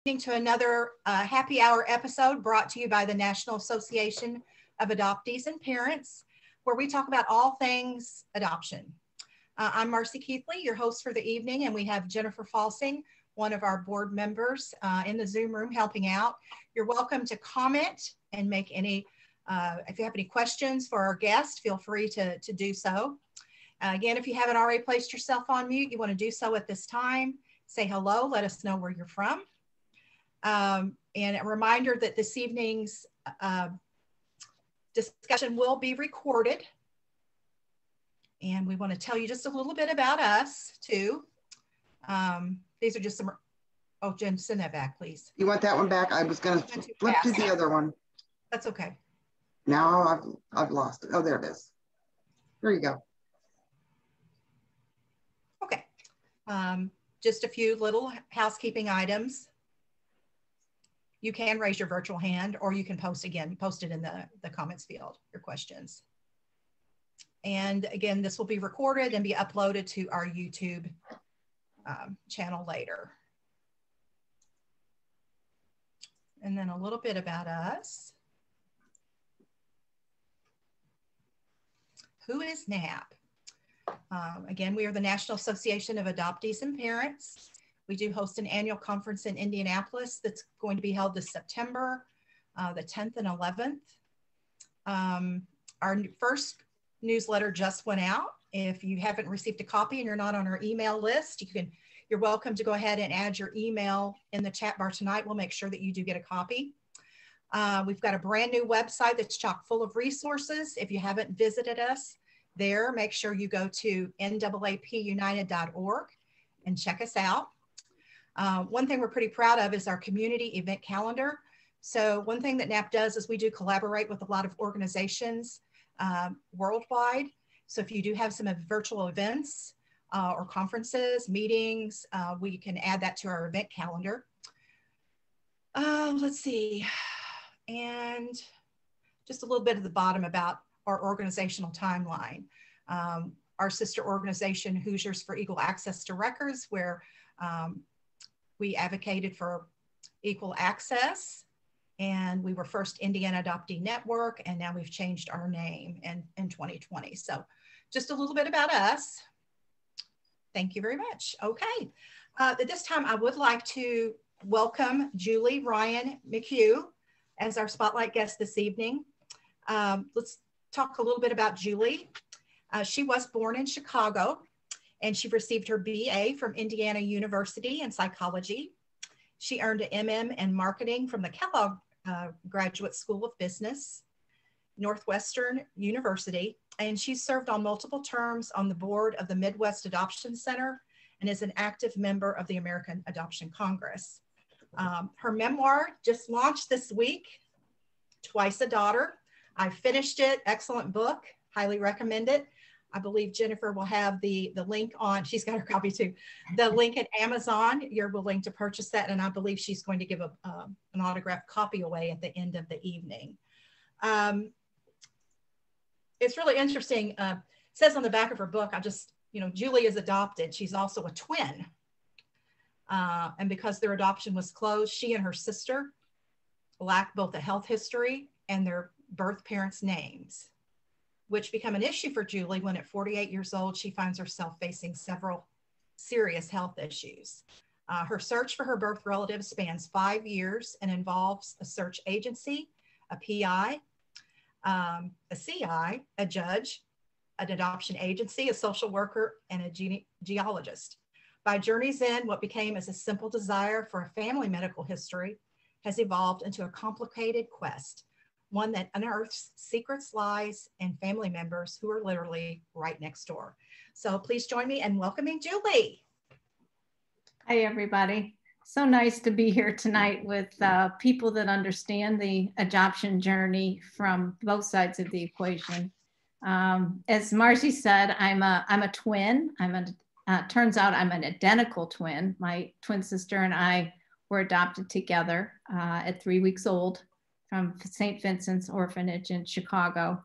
To another happy hour episode brought to you by the National Association of Adoptees and Parents, where we talk about all things adoption. I'm Marcie Keithley, your host for the evening, and we have Jennifer Falsing, one of our board members in the Zoom room helping out. You're welcome to comment and make any, if you have any questions for our guest, feel free to do so. Again, if you haven't already placed yourself on mute, you want to do so at this time. Say hello, let us know where you're from. And a reminder that this evening's discussion will be recorded. And we want to tell you just a little bit about us too. These are just some, oh, Jen, send that back, please. You want that one back? I was going to flip to the other one. That's okay. Now I've lost it. Oh, there it is. There you go. Okay. Just a few little housekeeping items. You can raise your virtual hand, or you can post it in the comments field, your questions. And again, this will be recorded and be uploaded to our YouTube channel later. And then a little bit about us. Who is NAAP? Again, we are the National Association of Adoptees and Parents. We do host an annual conference in Indianapolis that's going to be held this September, the 10th and 11th. Our first newsletter just went out. If you haven't received a copy and you're not on our email list, you're welcome to go ahead and add your email in the chat bar tonight. We'll make sure that you do get a copy. We've got a brand new website that's chock full of resources. If you haven't visited us there, make sure you go to naapunited.org and check us out. One thing we're pretty proud of is our community event calendar. So one thing that NAAP does is we do collaborate with a lot of organizations worldwide. So if you do have some virtual events or conferences, meetings, we can add that to our event calendar. Let's see. And just a little bit at the bottom about our organizational timeline. Our sister organization, Hoosiers for Equal Access to Records, where we advocated for equal access, and we were first Indiana Adoptee Network, and now we've changed our name in 2020. So just a little bit about us. Thank you very much. Okay, at this time I would like to welcome Julie Ryan McGue as our spotlight guest this evening. Let's talk a little bit about Julie. She was born in Chicago, and she received her BA from Indiana University in psychology. She earned an MM in marketing from the Kellogg Graduate School of Business, Northwestern University, and she served on multiple terms on the board of the Midwest Adoption Center and is an active member of the American Adoption Congress. Her memoir just launched this week, Twice a Daughter. I finished it, excellent book, highly recommend it. I believe Jennifer will have the link on, she's got her copy too, the link at Amazon. You're willing to purchase that, and I believe she's going to give an autographed copy away at the end of the evening. It's really interesting. It says on the back of her book, Julie is adopted. She's also a twin. And because their adoption was closed, she and her sister lack both a health history and their birth parents' names, which become an issue for Julie when at 48 years old, she finds herself facing several serious health issues. Her search for her birth relatives spans 5 years and involves a search agency, a PI, a CI, a judge, an adoption agency, a social worker, and a genealogist. By journey's end, what became as a simple desire for a family medical history has evolved into a complicated quest, one that unearths secrets, lies, and family members who are literally right next door. So please join me in welcoming Julie. Hi, everybody. So nice to be here tonight with people that understand the adoption journey from both sides of the equation. As Marcie said, I'm a twin. Turns out I'm an identical twin. My twin sister and I were adopted together at 3 weeks old from St. Vincent's Orphanage in Chicago.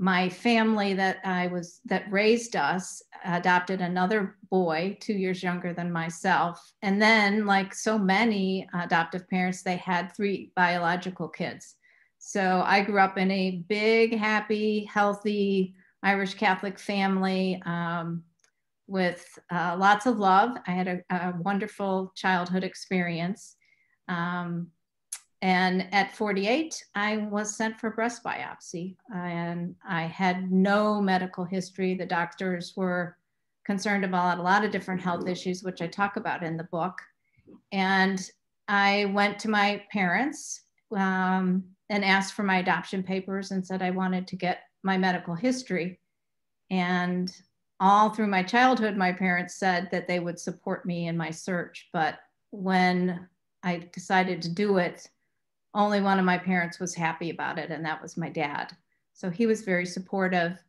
my family that raised us adopted another boy 2 years younger than myself. And then, like so many adoptive parents, they had 3 biological kids. So I grew up in a big, happy, healthy Irish Catholic family with lots of love. I had a wonderful childhood experience. And at 48, I was sent for breast biopsy, and I had no medical history. The doctors were concerned about a lot of different health issues, which I talk about in the book. And I went to my parents and asked for my adoption papers and said I wanted to get my medical history. And all through my childhood, my parents said that they would support me in my search. But when I decided to do it, only one of my parents was happy about it, and that was my dad. So he was very supportive.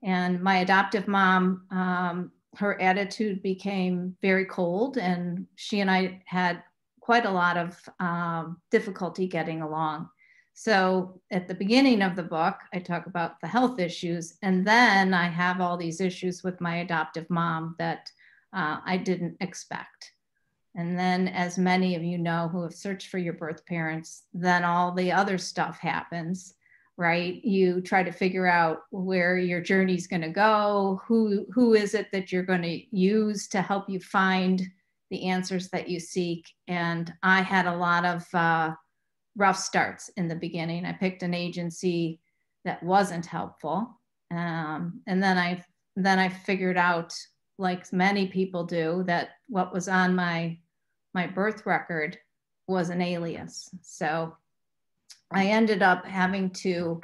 And my adoptive mom, her attitude became very cold, and she and I had quite a lot of difficulty getting along. So at the beginning of the book, I talk about the health issues, and then I have all these issues with my adoptive mom that I didn't expect. And then, as many of you know who have searched for your birth parents, then all the other stuff happens, right? You try to figure out where your journey is going to go, who is it that you're going to use to help you find the answers that you seek. And I had a lot of rough starts in the beginning. I picked an agency that wasn't helpful. And then I figured out, like many people do, that what was on my birth record was an alias. So I ended up having to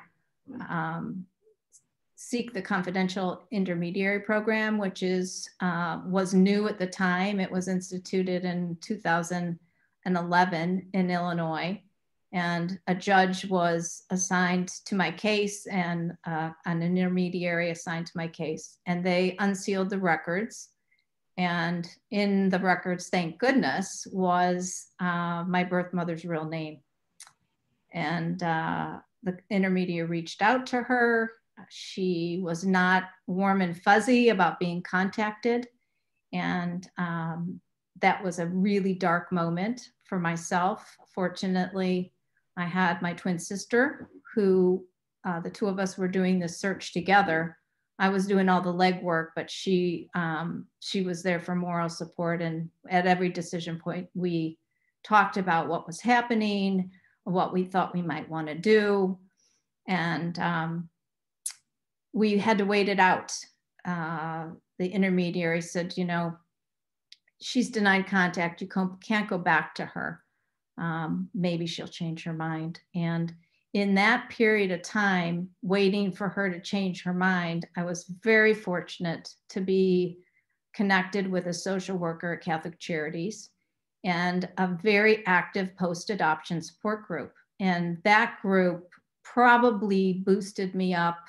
seek the confidential intermediary program, which was new at the time. It was instituted in 2011 in Illinois. And a judge was assigned to my case and an intermediary assigned to my case. And they unsealed the records. And in the records, thank goodness, was my birth mother's real name. And the intermediary reached out to her. She was not warm and fuzzy about being contacted. And that was a really dark moment for myself. Fortunately, I had my twin sister who the two of us were doing this search together. I was doing all the legwork, but she was there for moral support. And at every decision point, we talked about what was happening, what we thought we might want to do. And we had to wait it out. The intermediary said, you know, she's denied contact. You can't go back to her. Maybe she'll change her mind. And in that period of time, waiting for her to change her mind, I was very fortunate to be connected with a social worker at Catholic Charities and a very active post-adoption support group. And that group probably boosted me up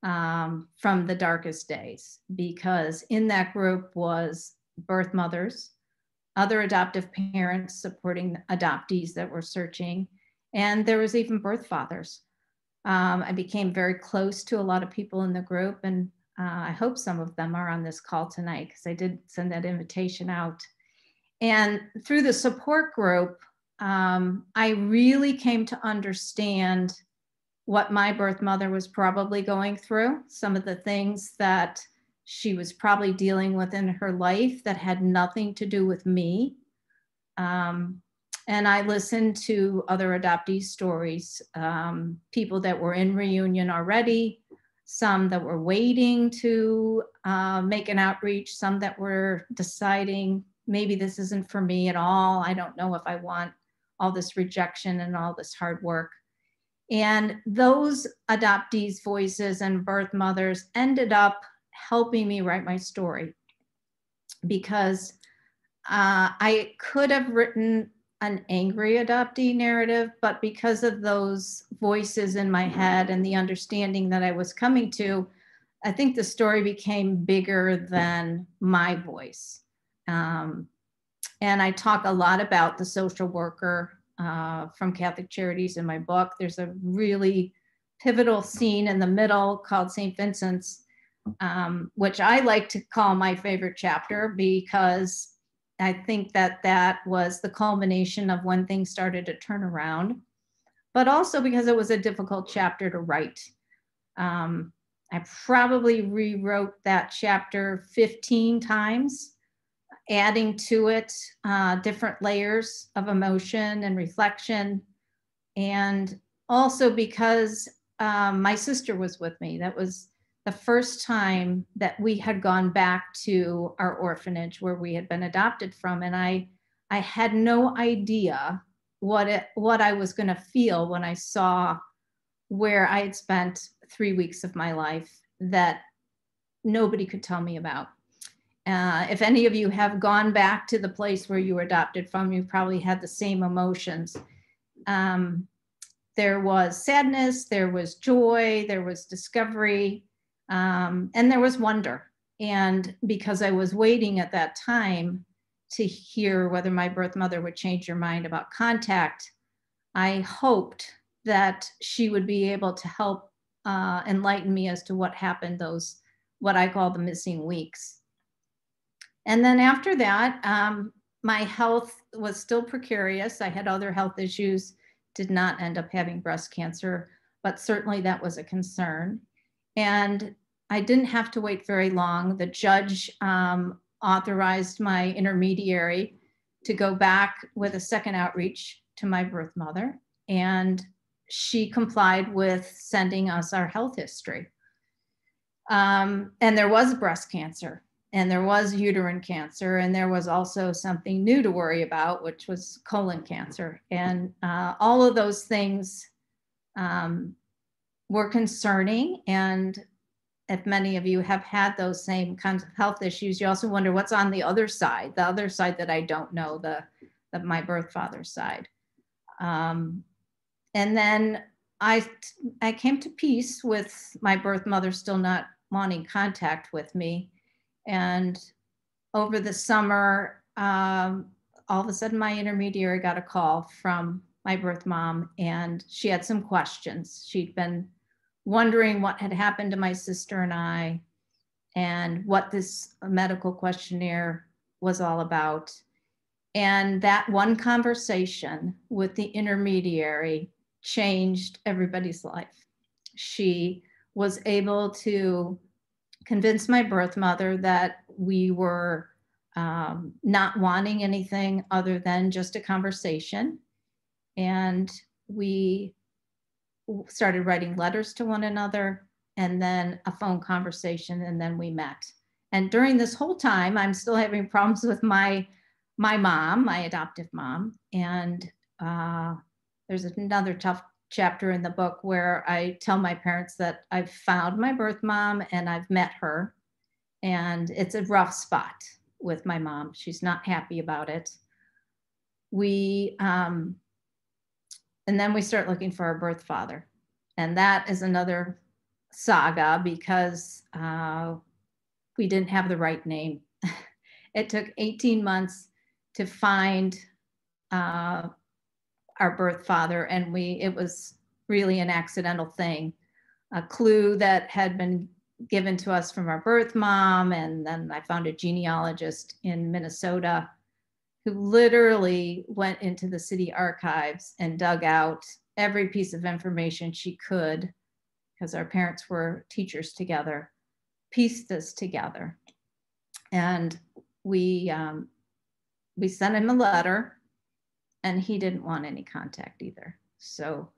from the darkest days, because in that group was birth mothers, other adoptive parents supporting adoptees that were searching, and there was even birth fathers. I became very close to a lot of people in the group, and I hope some of them are on this call tonight, because I did send that invitation out. And through the support group, I really came to understand what my birth mother was probably going through, some of the things that she was probably dealing with in her life that had nothing to do with me. And I listened to other adoptee stories, people that were in reunion already, some that were waiting to make an outreach, some that were deciding maybe this isn't for me at all. I don't know if I want all this rejection and all this hard work. And those adoptees' voices and birth mothers ended up helping me write my story, because I could have written an angry adoptee narrative, but because of those voices in my head and the understanding that I was coming to, I think the story became bigger than my voice. And I talk a lot about the social worker from Catholic Charities in my book. There's a really pivotal scene in the middle called St. Vincent's, which I like to call my favorite chapter because I think that that was the culmination of when things started to turn around, but also because it was a difficult chapter to write. I probably rewrote that chapter 15 times, adding to it different layers of emotion and reflection. And also because my sister was with me. That was the first time that we had gone back to our orphanage where we had been adopted from. And I had no idea what I was going to feel when I saw where I had spent 3 weeks of my life that nobody could tell me about. If any of you have gone back to the place where you were adopted from, you probably had the same emotions. There was sadness, there was joy, there was discovery, and there was wonder. And because I was waiting at that time to hear whether my birth mother would change her mind about contact, I hoped that she would be able to help enlighten me as to what happened those, what I call the missing weeks. And then after that, my health was still precarious. I had other health issues, did not end up having breast cancer, but certainly that was a concern. And I didn't have to wait very long. The judge authorized my intermediary to go back with a second outreach to my birth mother. And she complied with sending us our health history. And there was breast cancer, and there was uterine cancer, and there was also something new to worry about, which was colon cancer. And all of those things were concerning. And if many of you have had those same kinds of health issues, you also wonder what's on the other side that I don't know, my birth father's side. And then I came to peace with my birth mother still not wanting contact with me. And over the summer, all of a sudden my intermediary got a call from my birth mom, and she had some questions. She'd been wondering what had happened to my sister and I, and what this medical questionnaire was all about. And that one conversation with the intermediary changed everybody's life. She was able to convince my birth mother that we were not wanting anything other than just a conversation. And we started writing letters to one another, and then a phone conversation, and then we met. And during this whole time, I'm still having problems with my mom, my adoptive mom. And there's another tough chapter in the book where I tell my parents that I've found my birth mom and I've met her. And it's a rough spot with my mom. She's not happy about it. And then we start looking for our birth father. And that is another saga because we didn't have the right name. It took 18 months to find our birth father, and it was really an accidental thing, a clue that had been given to us from our birth mom. And then I found a genealogist in Minnesota who literally went into the city archives and dug out every piece of information she could, because our parents were teachers together, pieced this together. And we sent him a letter, and he didn't want any contact either. So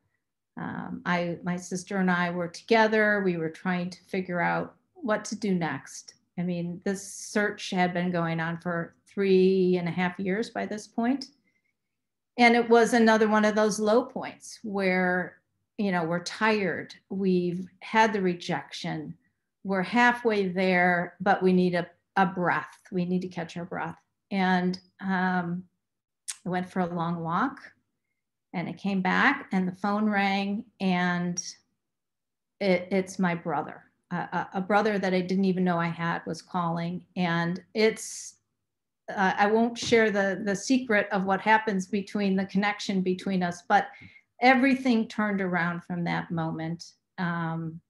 my sister and I were together. We were trying to figure out what to do next. I mean, this search had been going on for 3.5 years by this point. And it was another one of those low points where, we're tired. We've had the rejection. We're halfway there, but we need a breath. We need to catch our breath. And I went for a long walk, and I came back, and the phone rang, and it's my brother. A brother that I didn't even know I had was calling. And I won't share the secret of what happens between the connection between us, but everything turned around from that moment. I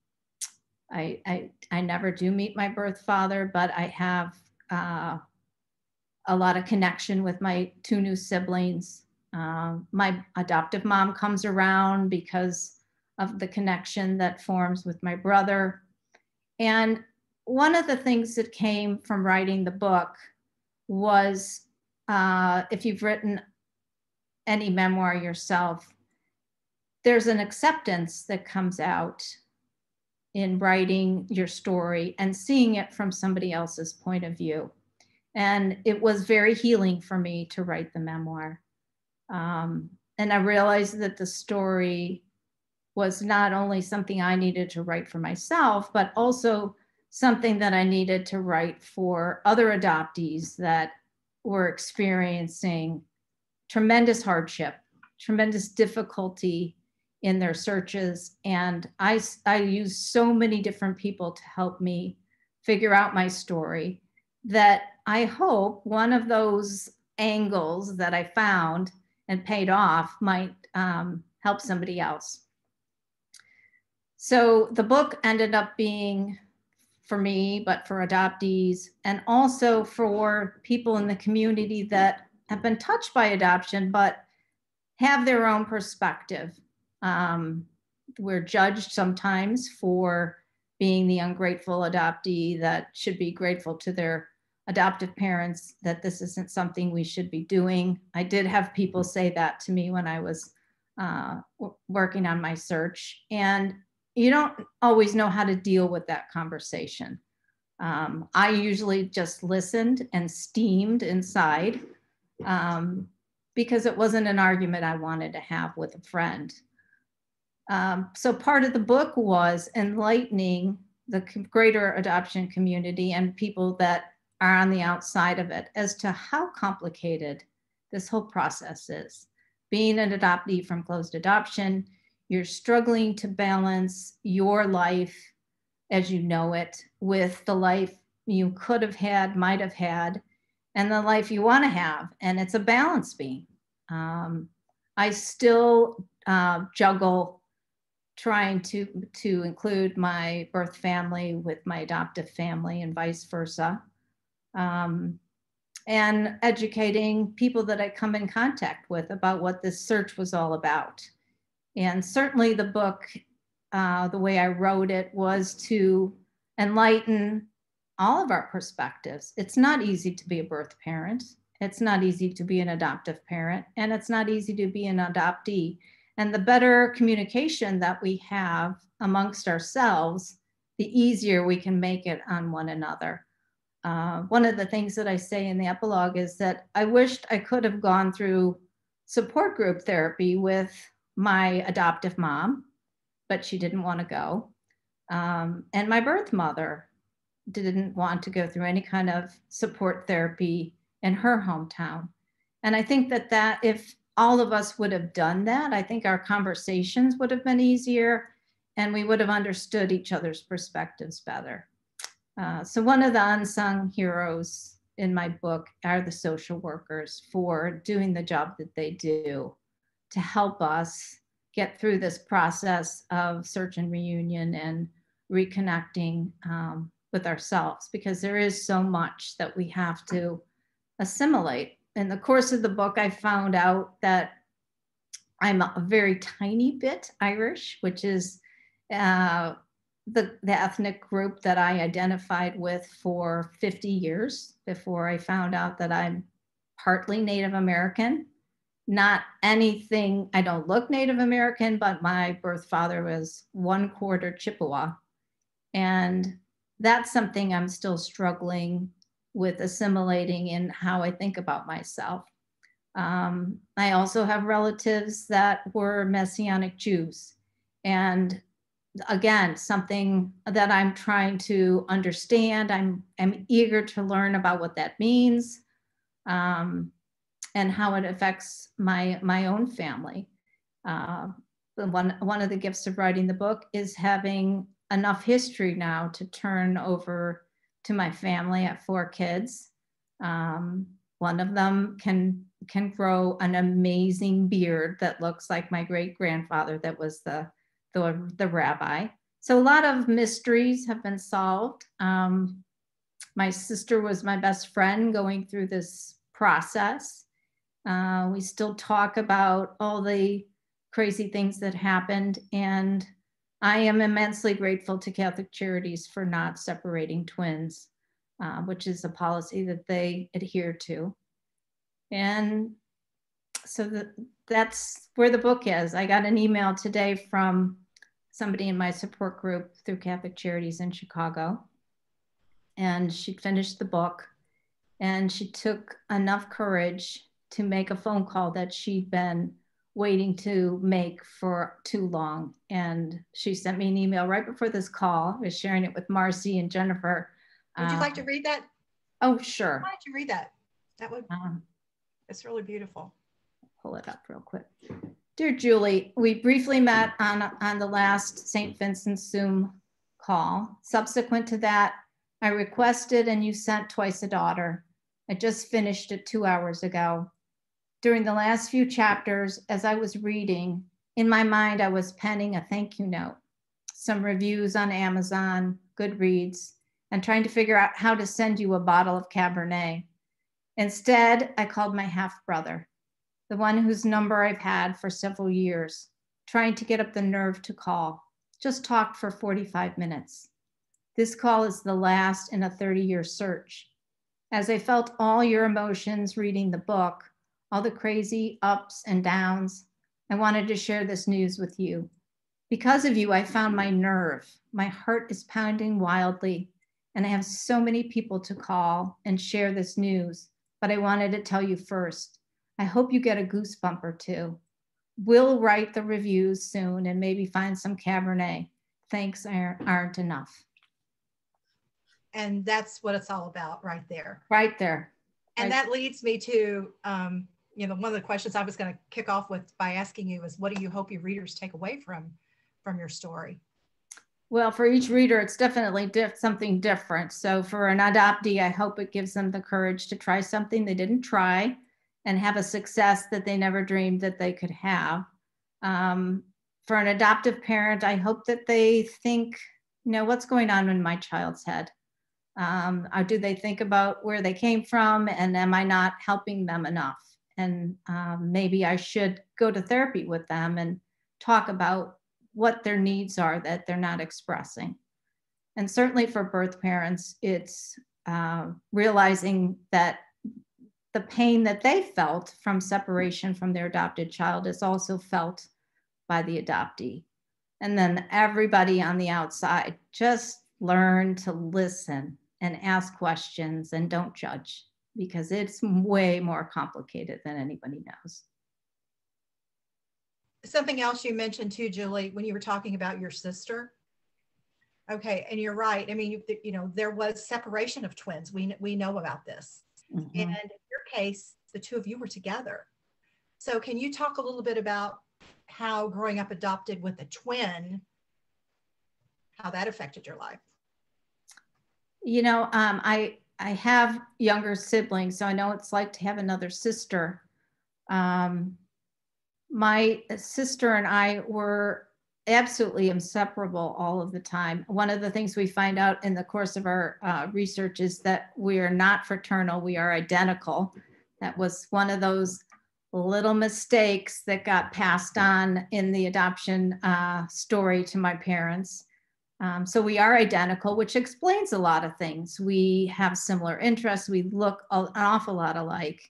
never do meet my birth father, but I have a lot of connection with my two new siblings. My adoptive mom comes around because of the connection that forms with my brother. And one of the things that came from writing the book was, if you've written any memoir yourself, there's an acceptance that comes out in writing your story and seeing it from somebody else's point of view. And it was very healing for me to write the memoir. And I realized that the story was not only something I needed to write for myself, but also something that I needed to write for other adoptees that were experiencing tremendous hardship, tremendous difficulty in their searches. And I used so many different people to help me figure out my story that I hope one of those angles that I found and paid off might help somebody else. So the book ended up being for me, but for adoptees, and also for people in the community that have been touched by adoption, but have their own perspective. We're judged sometimes for being the ungrateful adoptee that should be grateful to their adoptive parents, that this isn't something we should be doing. I did have people say that to me when I was working on my search. And you don't always know how to deal with that conversation. I usually just listened and steamed inside because it wasn't an argument I wanted to have with a friend. So part of the book was enlightening the greater adoption community and people that are on the outside of it as to how complicated this whole process is. Being an adoptee from closed adoption, you're struggling to balance your life as you know it with the life you could have had, might have had, and the life you want to have. And it's a balance beam. I still juggle trying to include my birth family with my adoptive family and vice versa. And educating people that I come in contact with about what this search was all about. And certainly the book, the way I wrote it, was to enlighten all of our perspectives. It's not easy to be a birth parent. It's not easy to be an adoptive parent, and it's not easy to be an adoptee. And the better communication that we have amongst ourselves, the easier we can make it on one another. One of the things that I say in the epilogue is that I wished I could have gone through support group therapy with my adoptive mom, but she didn't want to go. And my birth mother didn't want to go through any kind of support therapy in her hometown. And I think that if all of us would have done that, I think our conversations would have been easier and we would have understood each other's perspectives better. So one of the unsung heroes in my book are the social workers for doing the job that they do to help us get through this process of search and reunion and reconnecting with ourselves, because there is so much that we have to assimilate. In the course of the book, I found out that I'm a very tiny bit Irish, which is the ethnic group that I identified with for 50 years before I found out that I'm partly Native American. Not anything, I don't look Native American, but my birth father was 1/4 Chippewa. And that's something I'm still struggling with assimilating in how I think about myself. I also have relatives that were Messianic Jews. And again, something that I'm trying to understand. I'm eager to learn about what that means and how it affects my own family. One of the gifts of writing the book is having enough history now to turn over to my family. at 4 kids. One of them can grow an amazing beard that looks like my great grandfather that was the the rabbi. So a lot of mysteries have been solved. My sister was my best friend going through this process. We still talk about all the crazy things that happened, and I am immensely grateful to Catholic Charities for not separating twins, which is a policy that they adhere to. And so that's where the book is. I got an email today from somebody in my support group through Catholic Charities in Chicago, and she finished the book, and she took enough courage to make a phone call that she'd been waiting to make for too long. And she sent me an email right before this call. I was sharing it with Marcie and Jennifer. Would you like to read that? Oh, sure. Why don't you read that? That would, it's really beautiful. Pull it up real quick. Dear Julie, we briefly met on the last St. Vincent's Zoom call. Subsequent to that, I requested and you sent twice a daughter. I just finished it 2 hours ago. During the last few chapters, as I was reading, in my mind, I was penning a thank you note, some reviews on Amazon, Goodreads, and trying to figure out how to send you a bottle of Cabernet. Instead, I called my half-brother, the one whose number I've had for several years, trying to get up the nerve to call. Just talked for 45 minutes. This call is the last in a 30-year search. As I felt all your emotions reading the book, all the crazy ups and downs, I wanted to share this news with you. Because of you, I found my nerve. My heart is pounding wildly, and I have so many people to call and share this news, but I wanted to tell you first. I hope you get a goosebump or two. We'll write the reviews soon and maybe find some Cabernet. Thanks aren't enough. And that's what it's all about right there. Right there. And that leads me to, one of the questions I was going to kick off with by asking you is, what do you hope your readers take away from your story? Well, for each reader, it's definitely something different. So for an adoptee, I hope it gives them the courage to try something they didn't try and have a success that they never dreamed that they could have. For an adoptive parent, I hope that they think, what's going on in my child's head? Or do they think about where they came from, and am I not helping them enough? And maybe I should go to therapy with them and talk about what their needs are that they're not expressing. And certainly for birth parents, it's realizing that the pain that they felt from separation from their adopted child is also felt by the adoptee. And then everybody on the outside, just learn to listen and ask questions and don't judge, because it's way more complicated than anybody knows. Something else you mentioned too, Julie, when you were talking about your sister. Okay, and you're right. I mean, there was separation of twins. We know about this. Mm-hmm. And in your case, the two of you were together. So can you talk a little bit about how growing up adopted with a twin, how that affected your life? I have younger siblings, so I know it's like to have another sister. My sister and I were absolutely inseparable all of the time. One of the things we find out in the course of our research is that we are not fraternal, we are identical. That was one of those little mistakes that got passed on in the adoption story to my parents. So we are identical, which explains a lot of things. We have similar interests. We look an awful lot alike.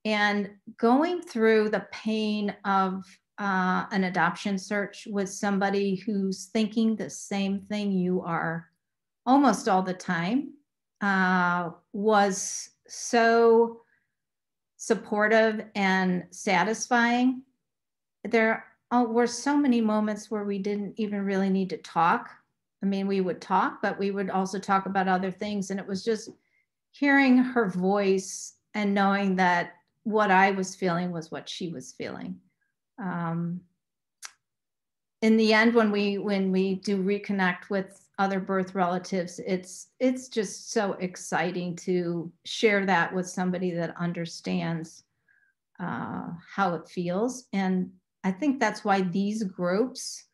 And going through the pain of an adoption search with somebody who's thinking the same thing you are almost all the time was so supportive and satisfying. There were so many moments where we didn't even really need to talk. I mean, we would talk, but we would also talk about other things. And it was just hearing her voice and knowing that what I was feeling was what she was feeling. In the end, when we do reconnect with other birth relatives, it's just so exciting to share that with somebody that understands how it feels. And I think that's why these groups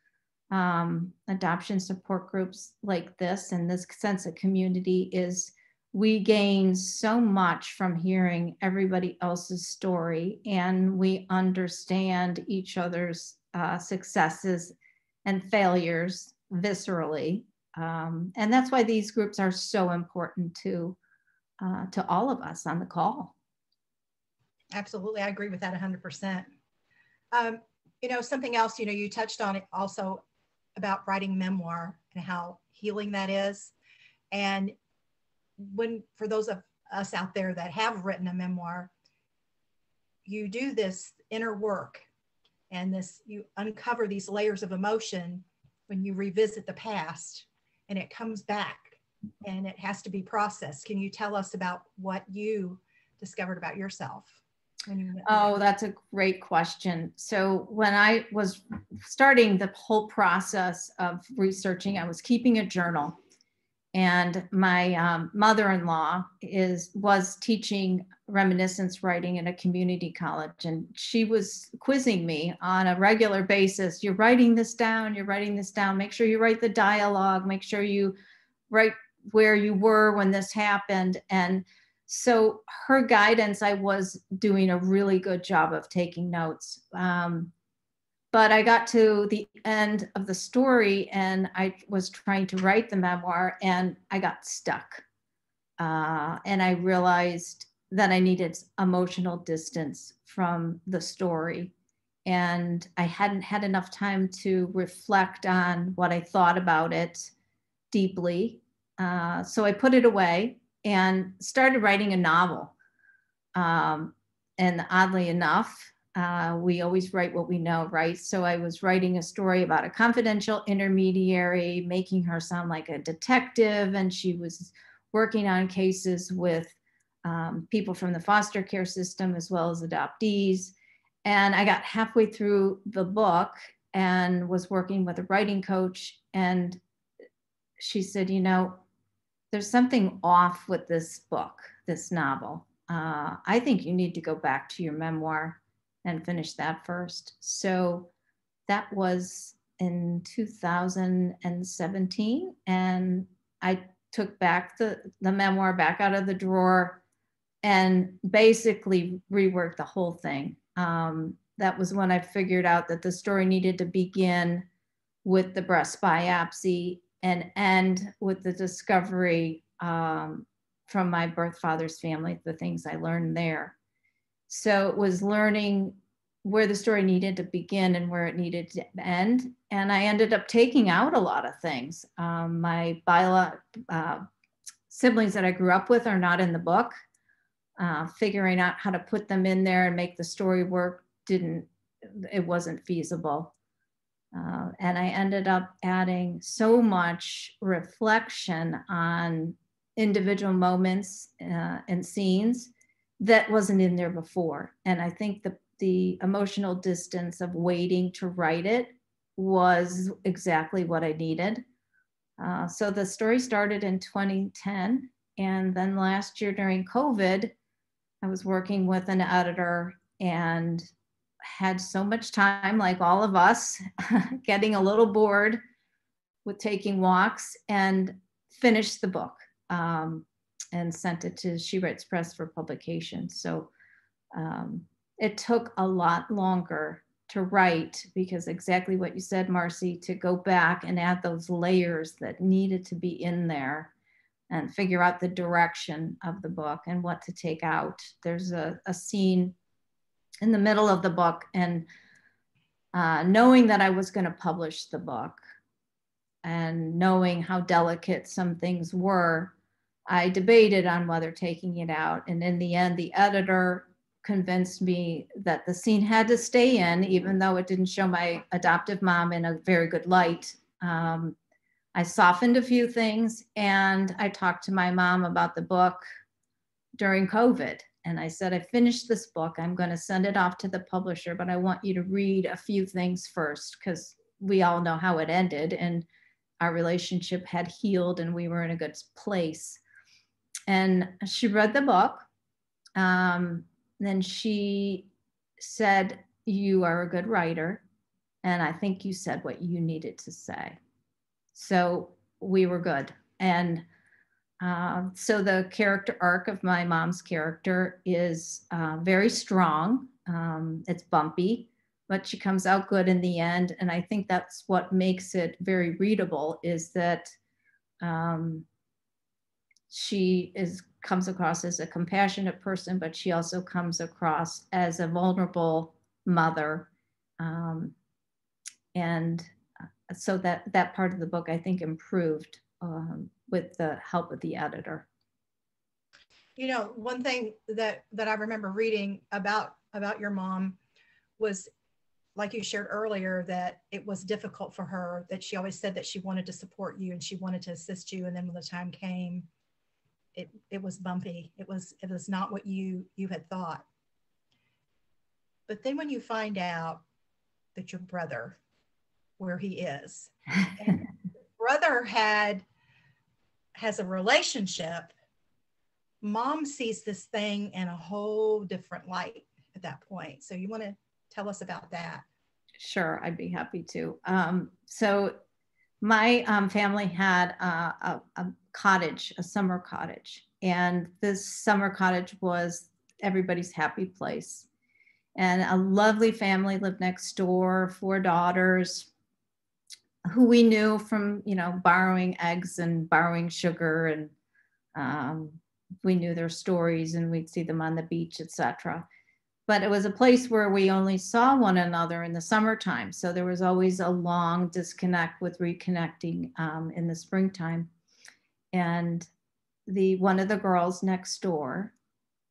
adoption support groups like this and this sense of community is we gain so much from hearing everybody else's story, and we understand each other's successes and failures viscerally. And that's why these groups are so important to all of us on the call. Absolutely. I agree with that 100%. You know, something else, you know, you touched on it also about writing memoir and how healing that is. And for those of us out there that have written a memoir, you do this inner work and you uncover these layers of emotion when you revisit the past, and it comes back and it has to be processed. Can you tell us about what you discovered about yourself? Oh, that's a great question. So when I was starting the whole process of researching, I was keeping a journal, and my mother-in-law was teaching reminiscence writing at a community college, and she was quizzing me on a regular basis. You're writing this down, you're writing this down. Make sure you write the dialogue, make sure you write where you were when this happened. And so her guidance, I was doing a really good job of taking notes. But I got to the end of the story and I was trying to write the memoir and I got stuck. And I realized that I needed emotional distance from the story. And I hadn't had enough time to reflect on what I thought about it deeply. So I put it away and started writing a novel. And oddly enough, we always write what we know, right? So I was writing a story about a confidential intermediary, making her sound like a detective, and she was working on cases with people from the foster care system as well as adoptees. And I got halfway through the book and was working with a writing coach, and she said, you know, there's something off with this book, this novel. I think you need to go back to your memoir and finish that first. So that was in 2017. And I took back the memoir back out of the drawer and basically reworked the whole thing. That was when I figured out that the story needed to begin with the breast biopsy and end with the discovery from my birth father's family, the things I learned there. So it was learning where the story needed to begin and where it needed to end. And I ended up taking out a lot of things. My siblings that I grew up with are not in the book. Figuring out how to put them in there and make the story work it wasn't feasible. And I ended up adding so much reflection on individual moments and scenes that wasn't in there before. And I think the emotional distance of waiting to write it was exactly what I needed. So the story started in 2010. And then last year during COVID, I was working with an editor and had so much time, like all of us, getting a little bored with taking walks, and finished the book and sent it to She Writes Press for publication. So it took a lot longer to write because exactly what you said, Marcie, to go back and add those layers that needed to be in there and figure out the direction of the book and what to take out. There's a scene in the middle of the book, and knowing that I was going to publish the book and knowing how delicate some things were, I debated on whether taking it out. And in the end, the editor convinced me that the scene had to stay in, even though it didn't show my adoptive mom in a very good light. I softened a few things, and I talked to my mom about the book during COVID. And I said, I finished this book. I'm going to send it off to the publisher, but I want you to read a few things first, because we all know how it ended and our relationship had healed and we were in a good place. And she read the book. Then she said, you are a good writer. And I think you said what you needed to say. So we were good. And so the character arc of my mom's character is very strong. It's bumpy, but she comes out good in the end. And I think that's what makes it very readable, is that she comes across as a compassionate person, but she also comes across as a vulnerable mother. And so that part of the book, I think, improved with the help of the editor. You know, one thing that I remember reading about your mom was, like you shared earlier, that it was difficult for her, that she always said that she wanted to support you and she wanted to assist you. And then when the time came, it was bumpy. It was not what you had thought. But then when you find out that your brother, where he is, and brother has a relationship, mom sees this thing in a whole different light at that point. So you want to tell us about that? Sure, I'd be happy to. So my family had a cottage, a summer cottage, and this summer cottage was everybody's happy place. And a lovely family lived next door, 4 daughters, who we knew from, borrowing eggs and borrowing sugar, and we knew their stories, and we'd see them on the beach, etc. But it was a place where we only saw one another in the summertime. So there was always a long disconnect with reconnecting in the springtime. And one of the girls next door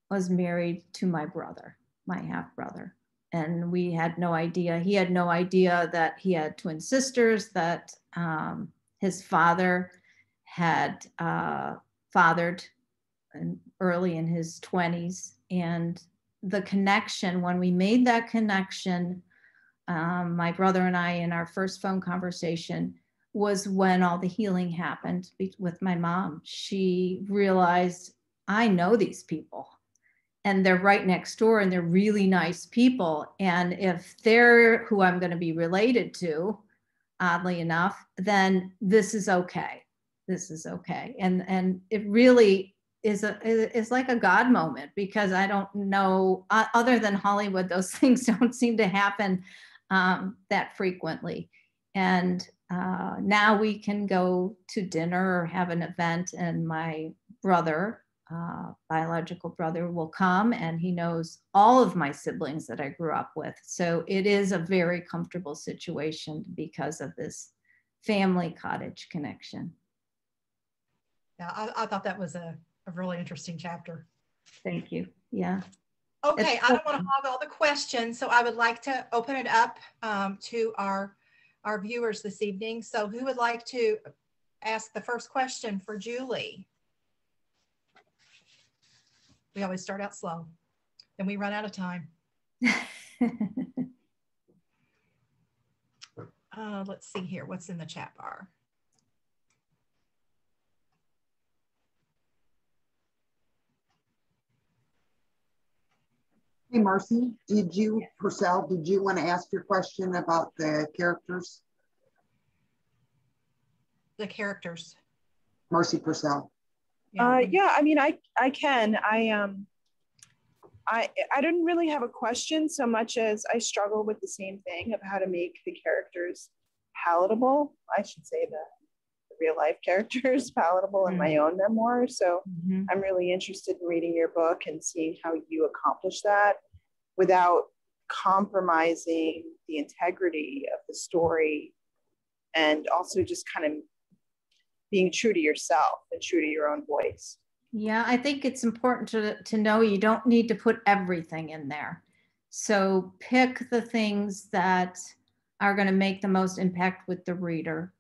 was married to my brother, my half brother. And we had no idea. He had no idea that he had twin sisters, that his father had fathered early in his 20s. And the connection, when we made that connection, my brother and I, in our first phone conversation, was when all the healing happened with my mom. She realized, I know these people, and they're right next door, and they're really nice people. And if they're who I'm going to be related to, oddly enough, then this is okay. This is okay. And it really is like a God moment, because I don't know, other than Hollywood, those things don't seem to happen that frequently. And now we can go to dinner or have an event, and my brother, biological brother, will come, and he knows all of my siblings that I grew up with. So it is a very comfortable situation because of this family cottage connection. Yeah, I thought that was a really interesting chapter. Thank you. Yeah. Okay, I don't want to hog all the questions, so I would like to open it up to our viewers this evening. So who would like to ask the first question for Julie? We always start out slow, then we run out of time. Let's see here, what's in the chat bar? Hey, Marcie, Purcell, did you want to ask your question about the characters? The characters. Marcie Purcell. Yeah, I mean, I can. I didn't really have a question so much as I struggle with the same thing of how to make the characters palatable. I should say the real life characters palatable in my own memoir. So I'm really interested in reading your book and seeing how you accomplish that without compromising the integrity of the story, and also just kind of being true to yourself and true to your own voice. Yeah, I think it's important to know you don't need to put everything in there. So pick the things that are going to make the most impact with the reader.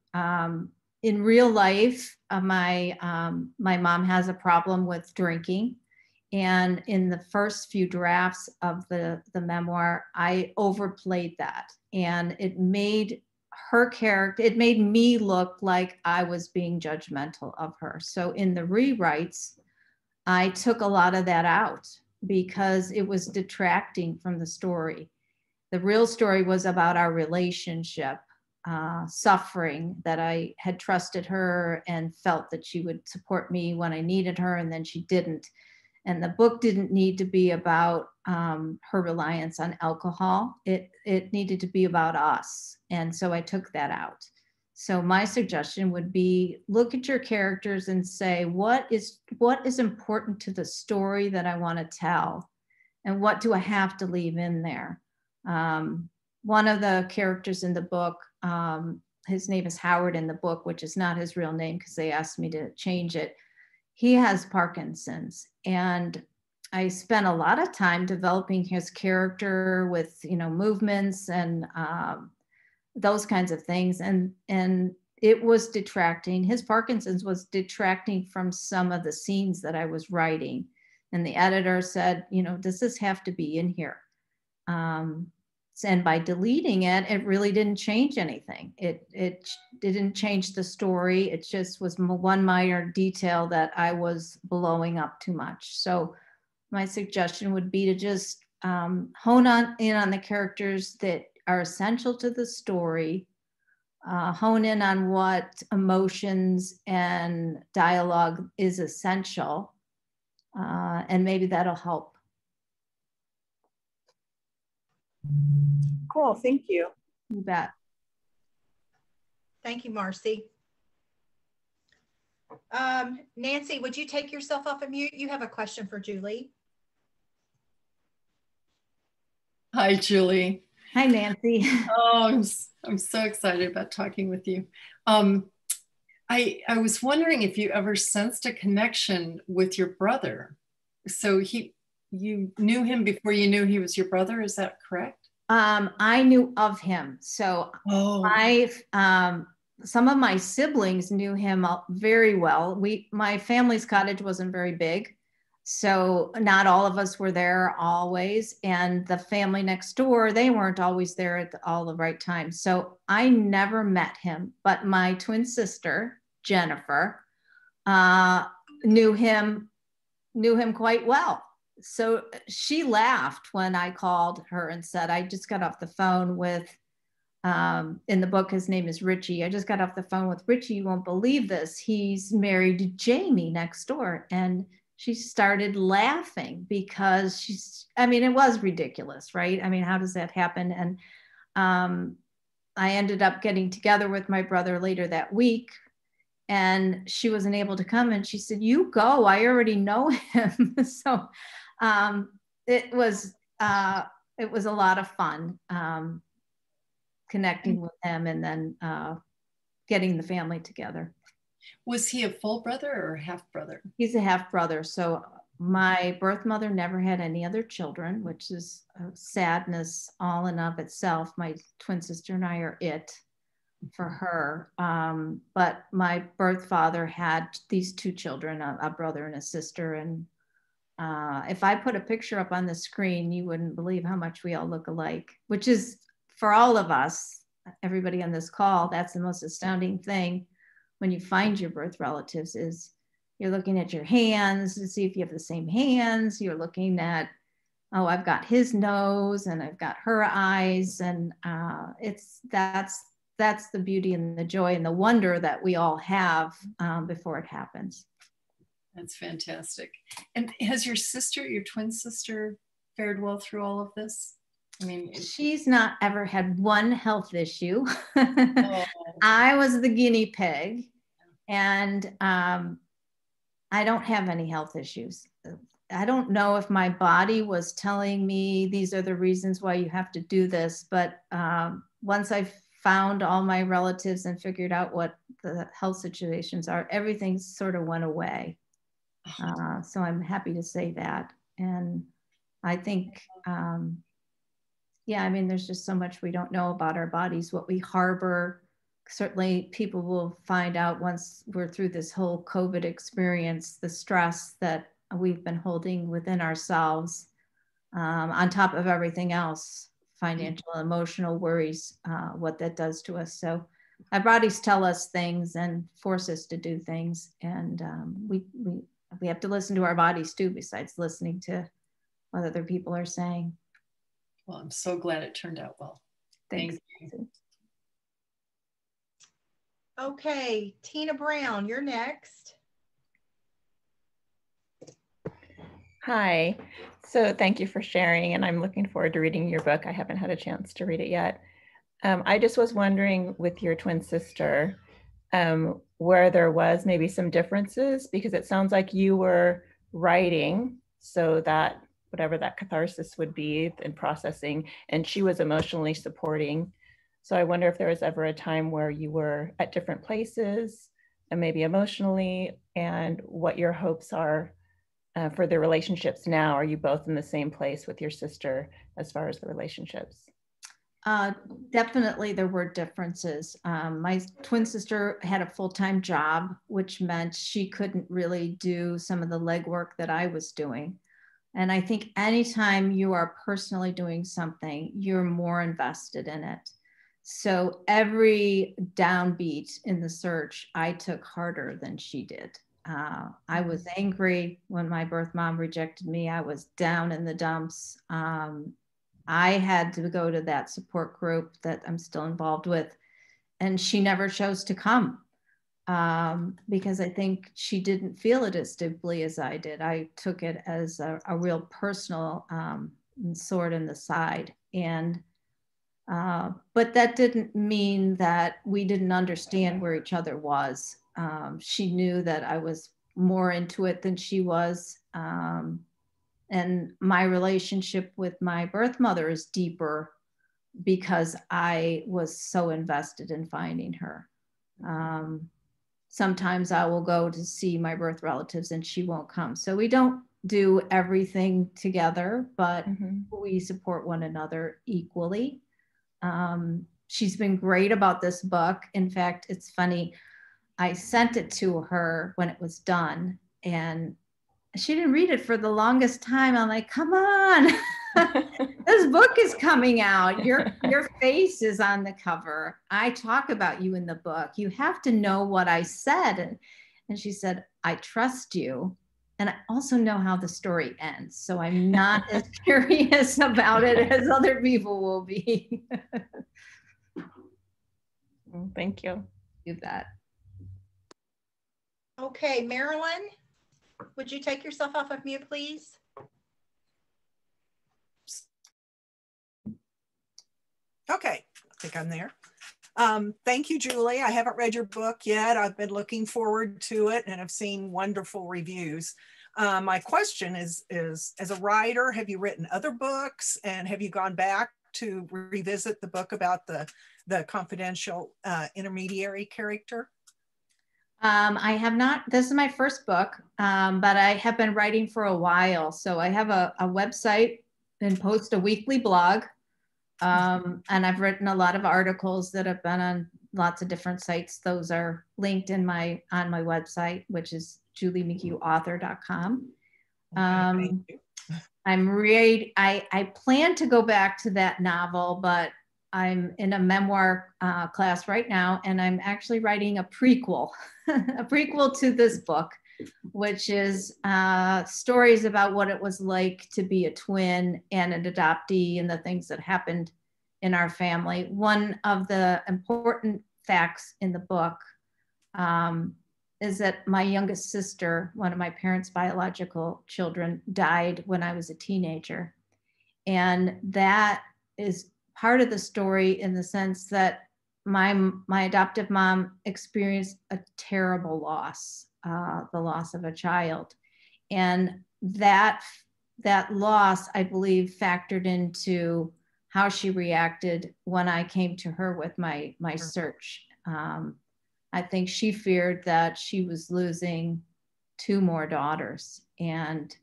In real life, my mom has a problem with drinking. And in the first few drafts of the memoir, I overplayed that. And it made her character, it made me look like I was being judgmental of her. So in the rewrites, I took a lot of that out because it was detracting from the story. The real story was about our relationship, suffering, that I had trusted her and felt that she would support me when I needed her, and then she didn't. And the book didn't need to be about her reliance on alcohol. It needed to be about us. And so I took that out. So my suggestion would be, look at your characters and say, what is important to the story that I want to tell? And what do I have to leave in there? One of the characters in the book, his name is Howard in the book, which is not his real name because they asked me to change it. He has Parkinson's, and I spent a lot of time developing his character with, movements and those kinds of things. And it was detracting. His Parkinson's was detracting from some of the scenes that I was writing. And the editor said, does this have to be in here? And by deleting it, it really didn't change anything. It didn't change the story. It just was one minor detail that I was blowing up too much. So my suggestion would be to just hone in on the characters that are essential to the story, hone in on what emotions and dialogue is essential, and maybe that'll help. Cool, thank you. You bet. Thank you, Marcie. Nancy, would you take yourself off of mute? You have a question for Julie. Hi, Julie. Hi, Nancy. Oh, I'm so excited about talking with you. I was wondering if you ever sensed a connection with your brother. So you knew him before you knew he was your brother, is that correct? I knew of him. So some of my siblings knew him very well. My family's cottage wasn't very big, so not all of us were there always. And the family next door, they weren't always there at all the right times. So I never met him, but my twin sister, Jennifer, knew him quite well. So she laughed when I called her and said, I just got off the phone with, in the book, his name is Richie. I just got off the phone with Richie. You won't believe this. He's married to Jamie next door. And she started laughing because it was ridiculous, right? How does that happen? And I ended up getting together with my brother later that week, and she wasn't able to come. And she said, you go, I already know him. So it was a lot of fun connecting with him and then getting the family together. Was he a full brother or half brother? He's a half brother. So my birth mother never had any other children, which is a sadness all in of itself. My twin sister and I are it for her. But my birth father had these two children, a brother and a sister. And if I put a picture up on the screen, you wouldn't believe how much we all look alike, which is, for all of us, everybody on this call, that's the most astounding thing when you find your birth relatives, is you're looking at your hands to see if you have the same hands. You're looking at, oh, I've got his nose and I've got her eyes. And that's the beauty and the joy and the wonder that we all have before it happens. That's fantastic. And has your twin sister, fared well through all of this? She's not ever had one health issue. I was the guinea pig, and I don't have any health issues. I don't know if my body was telling me these are the reasons why you have to do this, but once I found all my relatives and figured out what the health situations are, everything sort of went away. So I'm happy to say that. And I think, there's just so much we don't know about our bodies, what we harbor. Certainly people will find out once we're through this whole COVID experience, the stress that we've been holding within ourselves, on top of everything else, financial, emotional worries, what that does to us. So our bodies tell us things and force us to do things. And we have to listen to our bodies too, besides listening to what other people are saying. Well, I'm so glad it turned out well. Thanks. Thank you. Okay, Tina Brown, you're next. Hi, so thank you for sharing, and I'm looking forward to reading your book. I haven't had a chance to read it yet. I just was wondering with your twin sister, where there was maybe some differences, because it sounds like you were writing so that whatever that catharsis would be and processing, and she was emotionally supporting. So I wonder if there was ever a time where you were at different places and maybe emotionally, and what your hopes are for the relationships now. Are you both in the same place with your sister as far as the relationships? Definitely there were differences. My twin sister had a full-time job, which meant she couldn't really do some of the legwork that I was doing. And I think anytime you are personally doing something, you're more invested in it. So every downbeat in the search, I took harder than she did. I was angry when my birth mom rejected me. I was down in the dumps. I had to go to that support group that I'm still involved with, and she never chose to come because I think she didn't feel it as deeply as I did. I took it as a real personal sword in the side. And but that didn't mean that we didn't understand where each other was. She knew that I was more into it than she was. And my relationship with my birth mother is deeper because I was so invested in finding her. Sometimes I will go to see my birth relatives and she won't come. So we don't do everything together, but we support one another equally. She's been great about this book. In fact, it's funny. I sent it to her when it was done, and she didn't read it for the longest time. I'm like, come on, this book is coming out. Your face is on the cover. I talk about you in the book. You have to know what I said. And she said, I trust you. And I also know how the story ends. So I'm not as curious about it as other people will be. Thank you. Do that. Okay, Marilyn, would you take yourself off of mute, please? Okay, I think I'm there. Thank you, Julie. I haven't read your book yet. I've been looking forward to it and I've seen wonderful reviews. My question is, as a writer, have you written other books, and have you gone back to revisit the book about the confidential intermediary character? I have not. This is my first book, but I have been writing for a while. So I have a website and post a weekly blog. And I've written a lot of articles that have been on lots of different sites. Those are linked on my website, which is juliemcgueauthor.com. Thank you. I plan to go back to that novel, but I'm in a memoir class right now, and I'm actually writing a prequel, a prequel to this book, which is stories about what it was like to be a twin and an adoptee and the things that happened in our family. One of the important facts in the book is that my youngest sister, one of my parents' biological children, died when I was a teenager. And that is part of the story in the sense that my adoptive mom experienced a terrible loss, the loss of a child. And that loss, I believe, factored into how she reacted when I came to her with my search. I think she feared that she was losing 2 more daughters. And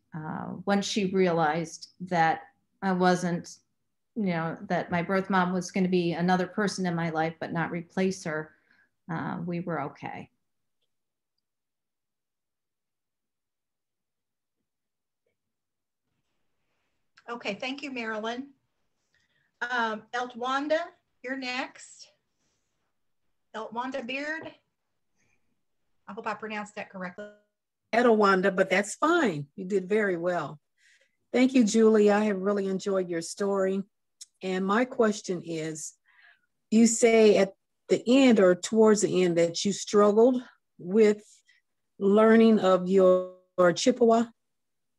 when she realized that I wasn't, that my birth mom was going to be another person in my life, but not replace her, we were okay. Okay, thank you, Marilyn. Eltwanda, you're next. Eltwanda Beard. I hope I pronounced that correctly. Etowanda, but that's fine. You did very well. Thank you, Julie. I have really enjoyed your story. And my question is, you say at the end or towards the end that you struggled with learning of your Chippewa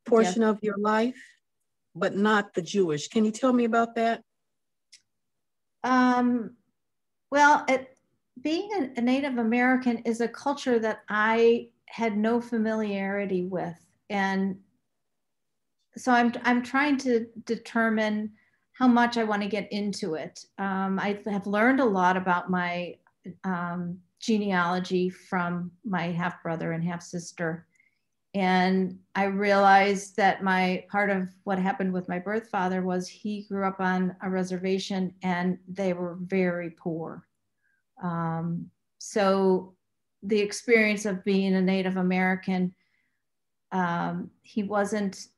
portion of your life, but not the Jewish. Can you tell me about that? Well, being a Native American is a culture that I had no familiarity with. And so I'm trying to determine how much I want to get into it. I have learned a lot about my genealogy from my half brother and half sister. And I realized that part of what happened with my birth father was he grew up on a reservation and they were very poor. So the experience of being a Native American, he wasn't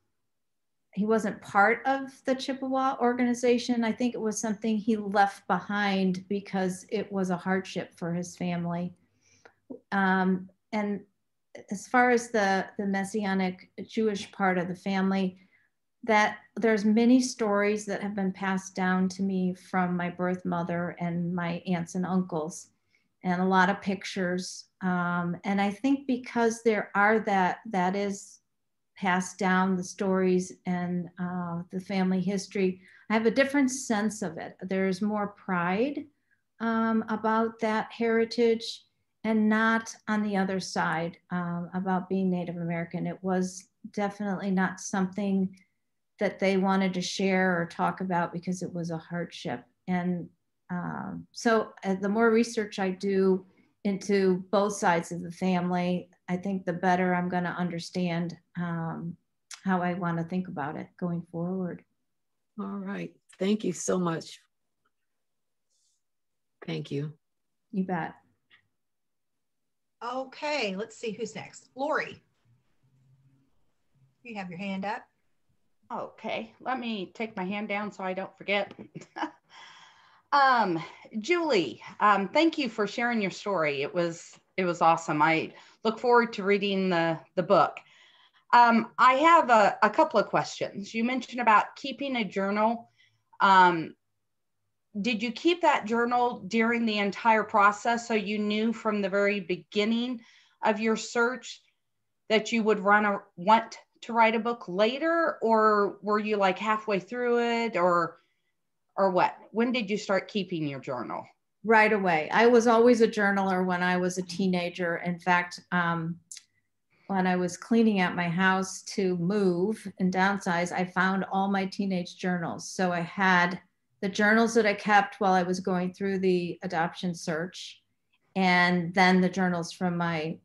part of the Chippewa organization. I think it was something he left behind because it was a hardship for his family. And as far as the Messianic Jewish part of the family, that there's many stories that have been passed down to me from my birth mother and my aunts and uncles, and a lot of pictures. And I think because there are that is passed down, the stories and the family history, I have a different sense of it. There's more pride about that heritage, and not on the other side about being Native American. It was definitely not something that they wanted to share or talk about because it was a hardship. And so the more research I do into both sides of the family, I think the better I'm going to understand how I want to think about it going forward. All right. Thank you so much. Thank you. You bet. Okay, let's see who's next. Lori, you have your hand up. Okay, let me take my hand down so I don't forget. Julie, thank you for sharing your story. It was awesome. I look forward to reading the book. I have a couple of questions. You mentioned about keeping a journal. Did you keep that journal during the entire process so you knew from the very beginning of your search that you would want to write a book later, or were you like halfway through it, or what? When did you start keeping your journal? Right away. I was always a journaler when I was a teenager. In fact, when I was cleaning out my house to move and downsize, I found all my teenage journals. So I had the journals that I kept while I was going through the adoption search, and then the journals from my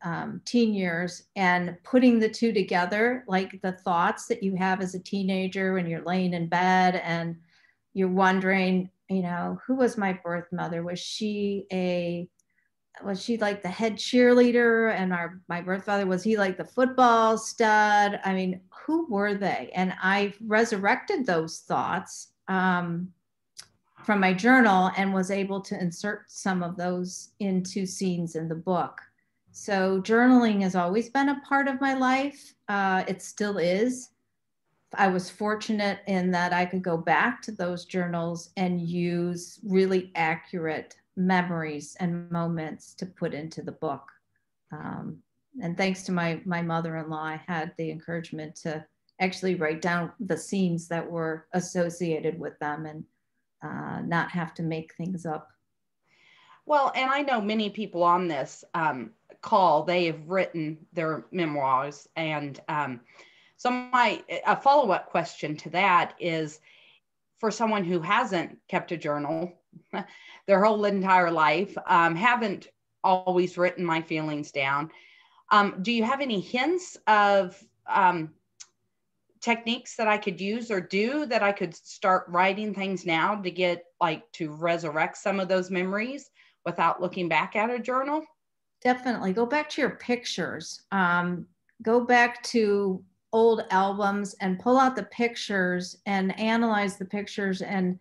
teen years, and putting the two together, like the thoughts that you have as a teenager when you're laying in bed and you're wondering, you know, who was my birth mother? Was she like the head cheerleader? And my birth father, was he like the football stud? I mean, who were they? And I resurrected those thoughts from my journal and was able to insert some of those into scenes in the book. So journaling has always been a part of my life. It still is. I was fortunate in that I could go back to those journals and use really accurate memories and moments to put into the book. And thanks to my mother-in-law, I had the encouragement to actually write down the scenes that were associated with them and not have to make things up. Well, and I know many people on this call, they have written their memoirs. And so a follow-up question to that is, for someone who hasn't kept a journal their whole entire life, haven't always written my feelings down, do you have any hints of techniques that I could use or do that I could start writing things now to get to resurrect some of those memories without looking back at a journal? Definitely go back to your pictures. Go back to old albums and pull out the pictures and analyze the pictures and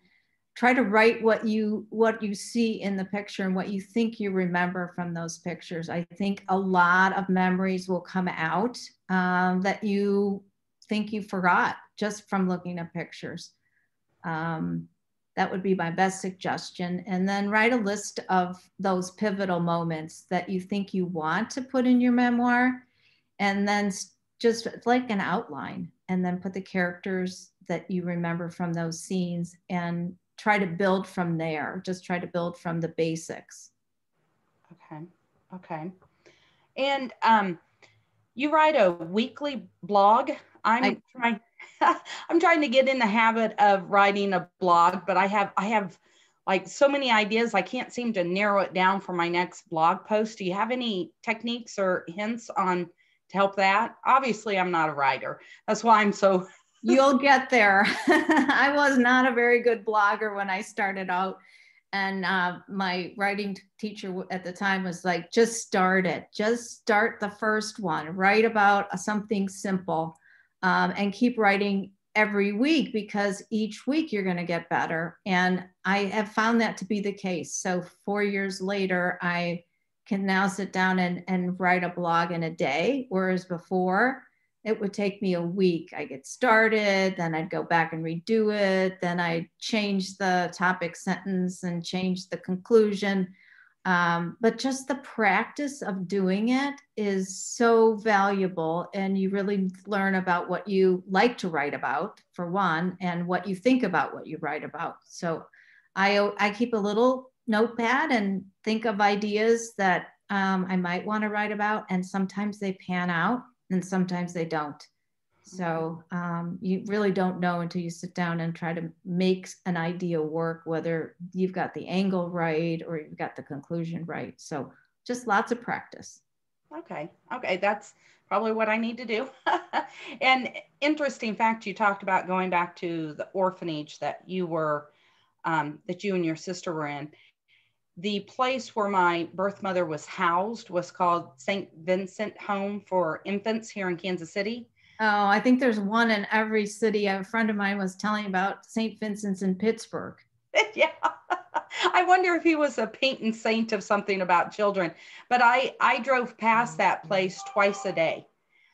try to write what you see in the picture and what you think you remember from those pictures. I think a lot of memories will come out that you think you forgot just from looking at pictures. That would be my best suggestion. And then write a list of those pivotal moments that you think you want to put in your memoir. And then just like an outline, and then put the characters that you remember from those scenes and try to build from there. Just try to build from the basics. Okay. Okay. And you write a weekly blog. I'm trying to get in the habit of writing a blog, but I have like so many ideas. I can't seem to narrow it down for my next blog post. Do you have any techniques or hints on to help that? Obviously, I'm not a writer. That's why I'm so. You'll get there. I was not a very good blogger when I started out. And my writing teacher at the time was like, just start it. Just start the first one. Write about something simple and keep writing every week, because each week you're going to get better. And I have found that to be the case. So 4 years later, I can now sit down and write a blog in a day, whereas before it would take me a week. I get started, then I'd go back and redo it. Then I'd change the topic sentence and change the conclusion. But just the practice of doing it is so valuable. And you really learn about what you like to write about, for one, and what you think about what you write about. So I keep a little notepad and think of ideas that I might want to write about. And sometimes they pan out, and sometimes they don't. So you really don't know until you sit down and try to make an idea work, whether you've got the angle right or you've got the conclusion right. So just lots of practice. Okay. Okay. That's probably what I need to do. And interesting fact, you talked about going back to the orphanage that you were, that you and your sister were in. The place where my birth mother was housed was called St. Vincent Home for Infants here in Kansas City. Oh, I think there's one in every city. A friend of mine was telling about St. Vincent's in Pittsburgh. Yeah. I wonder if he was a painting saint of something about children. But I drove past that place twice a day.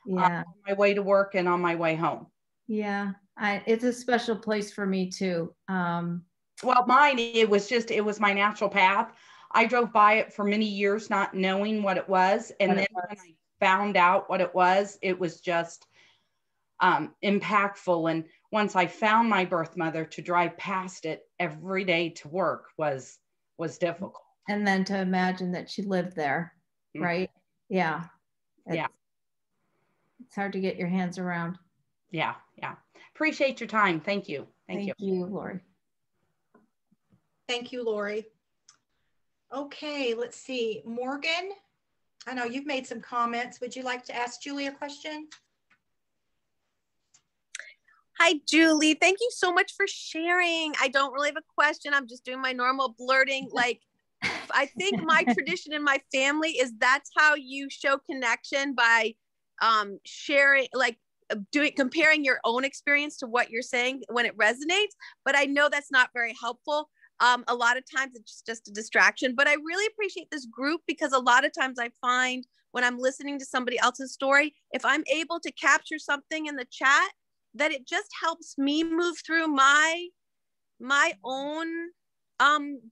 Yeah. On my way to work and on my way home. Yeah. It's a special place for me too. Well, mine, it was my natural path. I drove by it for many years, not knowing what it was. And then when I found out what it was just impactful. And once I found my birth mother, to drive past it every day to work was difficult. And then to imagine that she lived there, right? Yeah. Yeah. It's hard to get your hands around. Yeah. Yeah. Appreciate your time. Thank you. Thank you, Lori. Thank you, Lori. Okay, let's see. Morgan, I know you've made some comments. Would you like to ask Julie a question? Hi, Julie. Thank you so much for sharing. I don't really have a question. I'm just doing my normal blurting. Like, I think my tradition in my family is that's how you show connection, by sharing, like comparing your own experience to what you're saying when it resonates. But I know that's not very helpful. A lot of times it's just a distraction, but I really appreciate this group, because a lot of times I find when I'm listening to somebody else's story, if I'm able to capture something in the chat, that it just helps me move through my own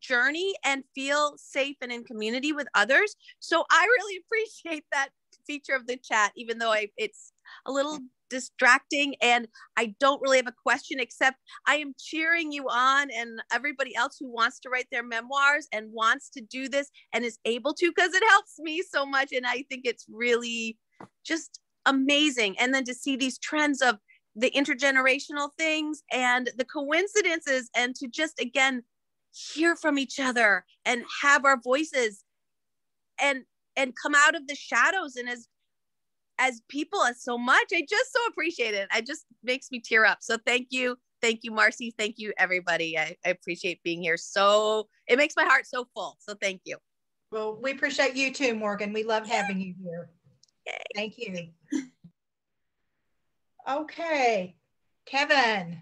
journey and feel safe and in community with others. So I really appreciate that feature of the chat, even though it's a little distracting and I don't really have a question, except I am cheering you on and everybody else who wants to write their memoirs and wants to do this and is able to, because it helps me so much. And I think it's really just amazing. And then to see these trends of the intergenerational things and the coincidences, and to just, again, hear from each other and have our voices and come out of the shadows, and as people, as so much. I just so appreciate it. It just makes me tear up. So thank you, Marcie. Thank you, everybody. I appreciate being here. So it makes my heart so full. So thank you. Well, we appreciate you too, Morgan. We love having you here. Yay. Thank you. Okay, Kevin,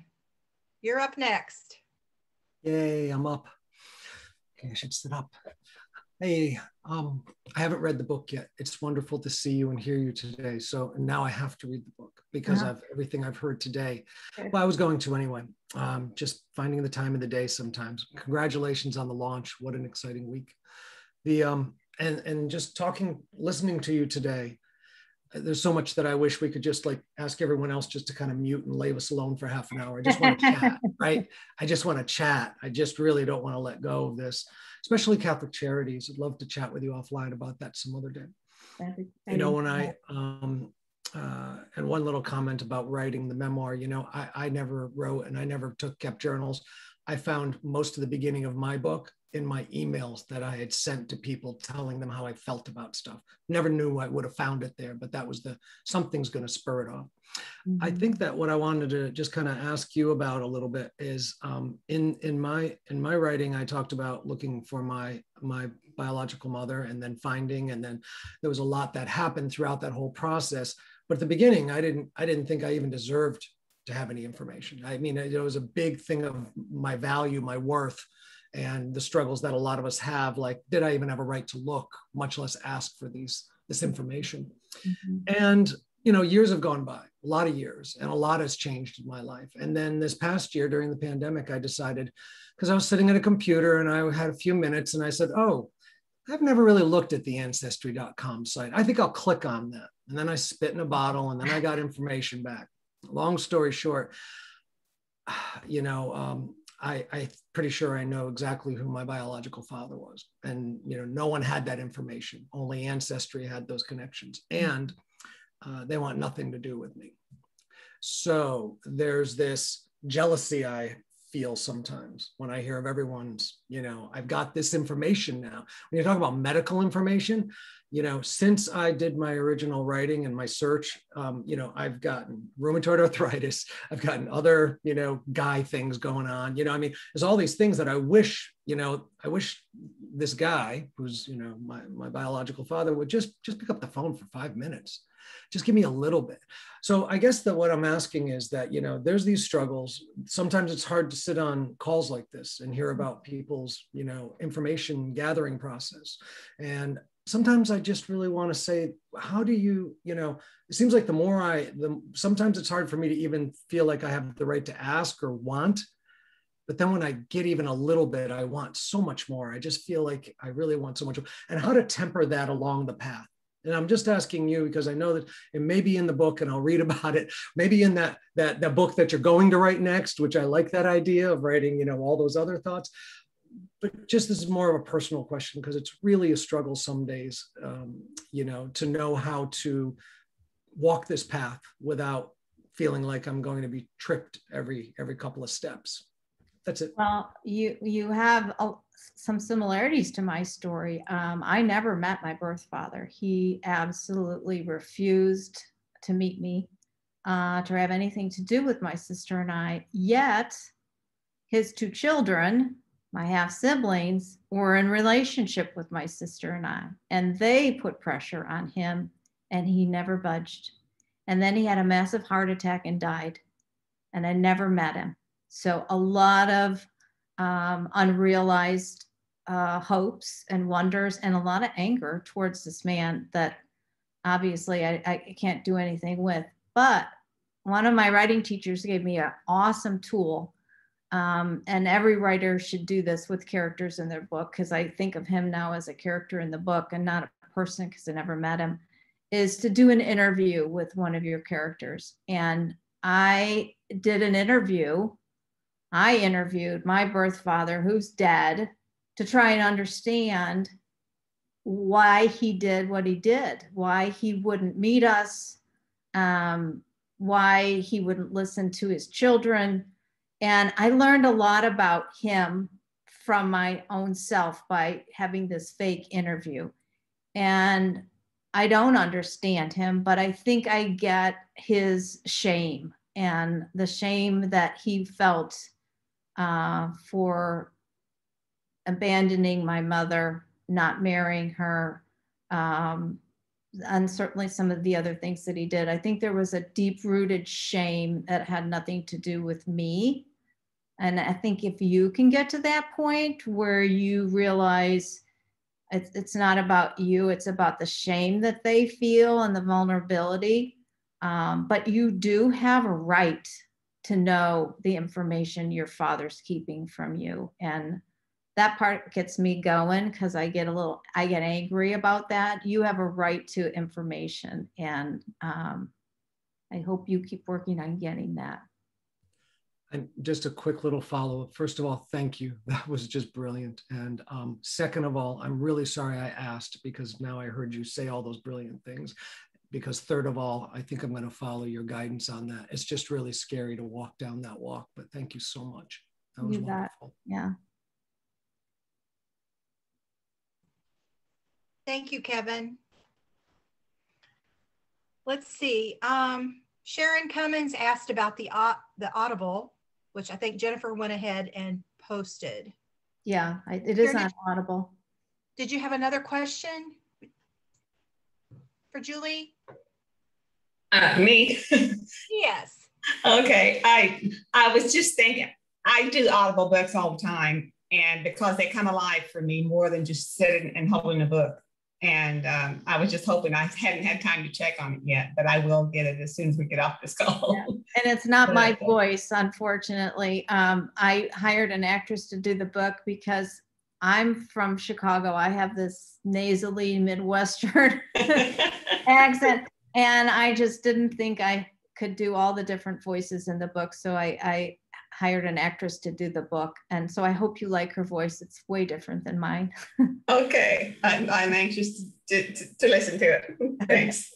you're up next. Yay, I'm up. Okay, I should sit up. Hey, I haven't read the book yet. It's wonderful to see you and hear you today. So now I have to read the book because of everything I've heard today. Well, I was going to anyway. Just finding the time of the day sometimes. Congratulations on the launch. What an exciting week. And just listening to you today, there's so much that I wish we could just like ask everyone else just to kind of mute and leave us alone for half an hour. I just want to chat, right? I just want to chat. I just really don't want to let go of this, especially Catholic Charities. I'd love to chat with you offline about that some other day. You know, when and one little comment about writing the memoir, you know, I never wrote and I never kept journals. I found most of the beginning of my book in my emails that I had sent to people telling them how I felt about stuff. Never knew I would have found it there, but that was something's going to spur it off. I think that what I wanted to just kind of ask you about a little bit is in my writing, I talked about looking for my biological mother and then finding, and then there was a lot that happened throughout that whole process. But at the beginning, I didn't think I even deserved to have any information. I mean, it was a big thing of my value, my worth, and the struggles that a lot of us have. Like, did I even have a right to look, much less ask for this information? And, you know, years have gone by, a lot of years, and a lot has changed in my life. And then this past year during the pandemic, I decided, because I was sitting at a computer and I had a few minutes and I said, oh, I've never really looked at the ancestry.com site. I think I'll click on that. And then I spit in a bottle and then I got information back. Long story short, you know, I'm pretty sure I know exactly who my biological father was. And, you know, no one had that information. Only Ancestry had those connections. And they want nothing to do with me. So there's this jealousy I feel sometimes when I hear of everyone's, you know, I've got this information now. When you talk about medical information, you know, since I did my original writing and my search, you know, I've gotten rheumatoid arthritis, I've gotten other, you know, guy things going on, you know, I mean, there's all these things that I wish, you know, I wish this guy who's, you know, my biological father would just pick up the phone for 5 minutes. Just give me a little bit. So I guess that what I'm asking is that, you know, there's these struggles. Sometimes it's hard to sit on calls like this and hear about people's, you know, information gathering process. And sometimes I just really want to say, how do you, you know, it seems like sometimes it's hard for me to even feel like I have the right to ask or want. But then when I get even a little bit, I want so much more. I just feel like I really want so much more. And how to temper that along the path. And I'm just asking you because I know that it may be in the book and I'll read about it, maybe in that book that you're going to write next, which I like that idea of writing, you know, all those other thoughts. But just this is more of a personal question because it's really a struggle some days, you know, to know how to walk this path without feeling like I'm going to be tripped every couple of steps. That's it. Well, you have some similarities to my story. I never met my birth father. He absolutely refused to meet me, to have anything to do with my sister and I. Yet his two children, my half siblings, were in relationship with my sister and I, and they put pressure on him and he never budged. And then he had a massive heart attack and died, and I never met him. So a lot of unrealized hopes and wonders and a lot of anger towards this man that obviously I can't do anything with. But one of my writing teachers gave me an awesome tool, and every writer should do this with characters in their book, because I think of him now as a character in the book and not a person because I never met him, is to do an interview with one of your characters. And I did an interview. I interviewed my birth father, who's dead, to try and understand why he did what he did, why he wouldn't meet us, why he wouldn't listen to his children. And I learned a lot about him from my own self by having this fake interview. And I don't understand him, but I think I get his shame and the shame that he felt for abandoning my mother, not marrying her, and certainly some of the other things that he did. I think there was a deep-rooted shame that had nothing to do with me. And I think if you can get to that point where you realize it's not about you, it's about the shame that they feel and the vulnerability. But you do have a right to know the information your father's keeping from you. And that part gets me going because I get angry about that. You have a right to information, and I hope you keep working on getting that. And just a quick little follow-up. First of all, thank you. That was just brilliant. And second of all, I'm really sorry I asked, because now I heard you say all those brilliant things. Because third of all, I think I'm going to follow your guidance on that. It's just really scary to walk down that walk, but thank you so much. That was wonderful. Yeah. Thank you, Kevin. Let's see. Sharon Cummins asked about the Audible, which I think Jennifer went ahead and posted. Yeah, it is on Audible. Did you have another question for Julie? Me? Yes. Okay, I was just thinking, I do Audible books all the time, and because they come alive for me more than just sitting and holding a book. And I was just hoping, I hadn't had time to check on it yet, but I will get it as soon as we get off this call. Yeah. And it's not my voice, unfortunately. I hired an actress to do the book because I'm from Chicago. I have this nasally Midwestern accent, and I just didn't think I could do all the different voices in the book. So I hired an actress to do the book. And so I hope you like her voice. It's way different than mine. Okay, I'm anxious to listen to it. Thanks.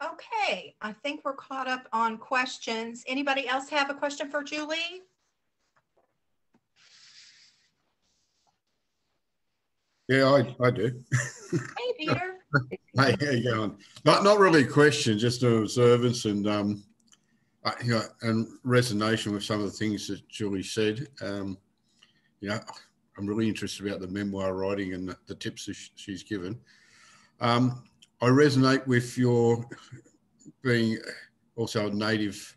Okay, I think we're caught up on questions. Anybody else have a question for Julie? Yeah, I do. Hey, Peter. Hey, how you going? Not really a question, just an observance and you know, and resonation with some of the things that Julie said. You know, I'm really interested about the memoir writing and the tips that she's given. I resonate with your being also a Native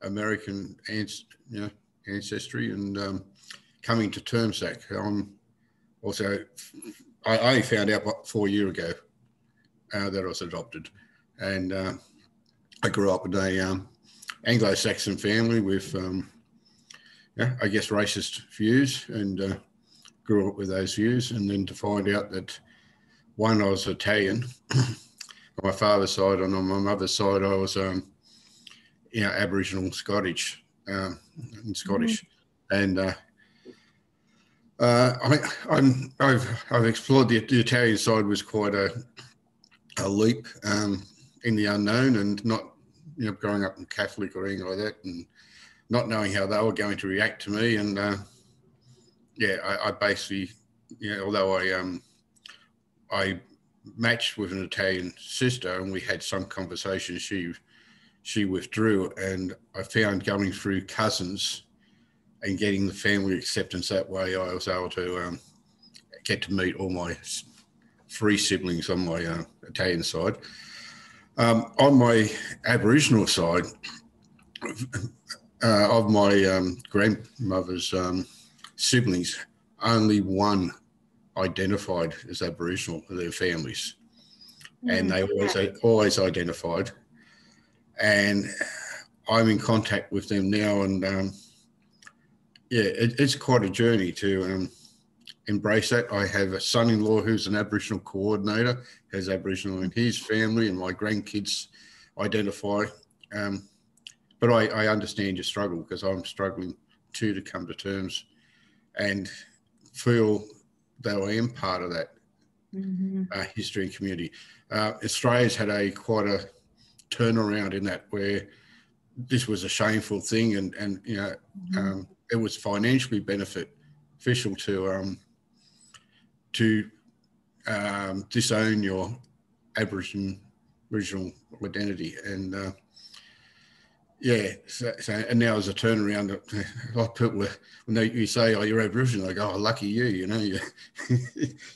American ancestry and coming to terms that. Also, I only found out about 4 years ago that I was adopted, and I grew up in a Anglo-Saxon family with, I guess, racist views, and grew up with those views. And then to find out that one, I was Italian on my father's side, and on my mother's side, I was, Aboriginal Scottish, and Scottish, and. I've explored the Italian side. Was quite a leap in the unknown, and not growing up in Catholic or anything like that, and not knowing how they were going to react to me. And I basically, although I matched with an Italian sister and we had some conversation, she withdrew, and I found going through cousins and getting the family acceptance that way, I was able to get to meet all my 3 siblings on my Italian side. On my Aboriginal side, of my grandmother's siblings, only one identified as Aboriginal of their families. And they always identified. And I'm in contact with them now, and it's quite a journey to embrace that. I have a son-in-law who's an Aboriginal coordinator, has Aboriginal in his family, and my grandkids identify. But I understand your struggle, because I'm struggling too to come to terms and feel that I am part of that history and community. Australia's had quite a turnaround in that, where this was a shameful thing, and it was financially beneficial to disown your Aboriginal identity, and and now as a turnaround, a lot of people, when you say, "Oh, you're Aboriginal," they go, "Oh, lucky you!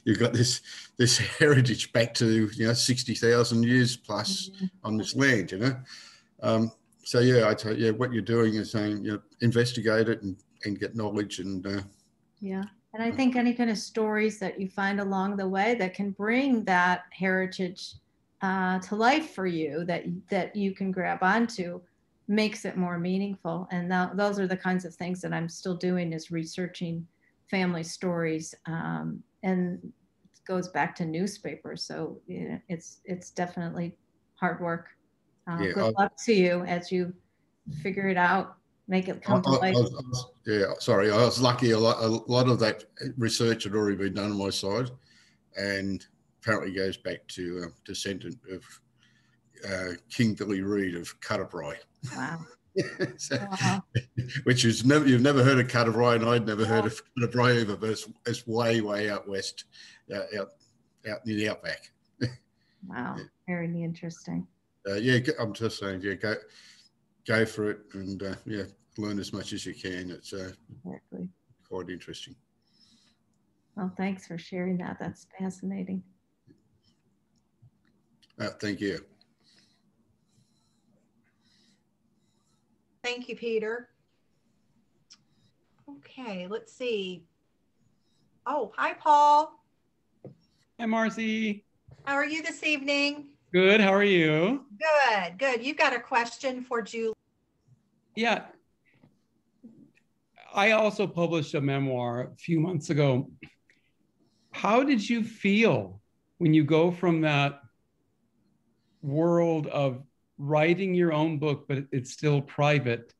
You've got this heritage back to 60,000 years plus on this land." So yeah, I tell you, what you're doing is saying, you know, investigate it and get knowledge and. Yeah. And I think any kind of stories that you find along the way that can bring that heritage to life for you, that you can grab onto, makes it more meaningful. And those are the kinds of things that I'm still doing, is researching family stories. And it goes back to newspapers. So yeah, it's definitely hard work. Yeah, good luck to you as you figure it out. Make it come to life. Yeah, sorry. I was lucky. A lot of that research had already been done on my side, and apparently goes back to descendant of King Billy Reed of Cutterbry. Wow. So, wow. Which is you've never heard of Cutterbry, and I'd never heard of Cutterbry either. But it's way out west, out near the outback. Wow, very interesting. Yeah, I'm just saying, yeah, go for it, and yeah, learn as much as you can. It's exactly. Quite interesting. Well, thanks for sharing that. That's fascinating. Thank you. Thank you, Peter. Okay, let's see. Oh, hi, Paul. Hi, Marcie. How are you this evening? Good. How are you? Good. You've got a question for Julie. Yeah. I also published a memoir a few months ago. How did you feel when you go from that world of writing your own book, but it's still private,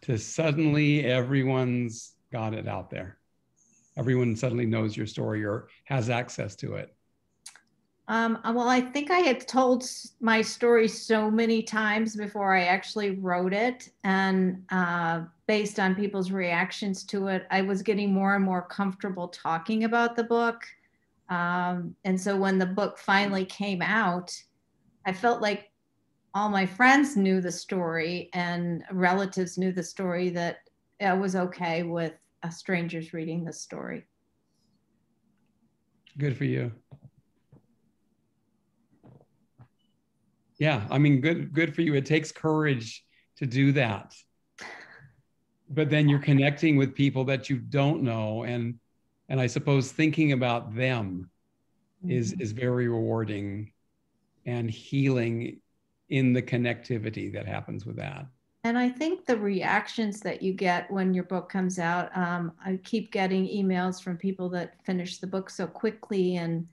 to suddenly everyone's got it out there? Everyone suddenly knows your story or has access to it. Well, I think I had told my story so many times before I actually wrote it. And based on people's reactions to it, I was getting more and more comfortable talking about the book. And so when the book finally came out, I felt like all my friends knew the story and relatives knew the story, that I was okay with strangers reading the story. Good for you. Yeah, I mean, good for you. It takes courage to do that. But then you're connecting with people that you don't know, and I suppose thinking about them is very rewarding and healing in the connectivity that happens with that. And I think the reactions that you get when your book comes out, I keep getting emails from people that finish the book so quickly, and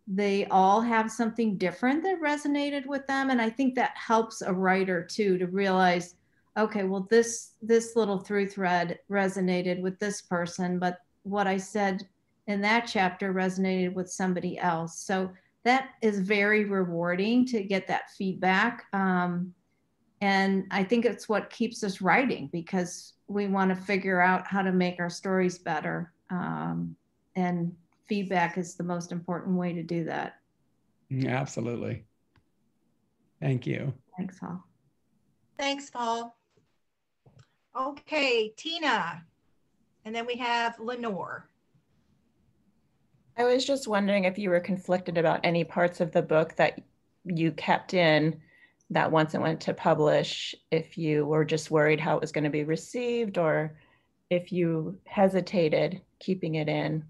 they all have something different that resonated with them. And I think that helps a writer too, to realize, okay, well, this little through thread resonated with this person, but what I said in that chapter resonated with somebody else. So that is very rewarding to get that feedback. And I think it's what keeps us writing, because we want to figure out how to make our stories better. And feedback is the most important way to do that. Absolutely. Thank you. Thanks, Paul. Thanks, Paul. Okay, Tina. And then we have Lenore. I was just wondering if you were conflicted about any parts of the book that you kept in, that once it went to publish, if you were just worried how it was going to be received, or if you hesitated keeping it in.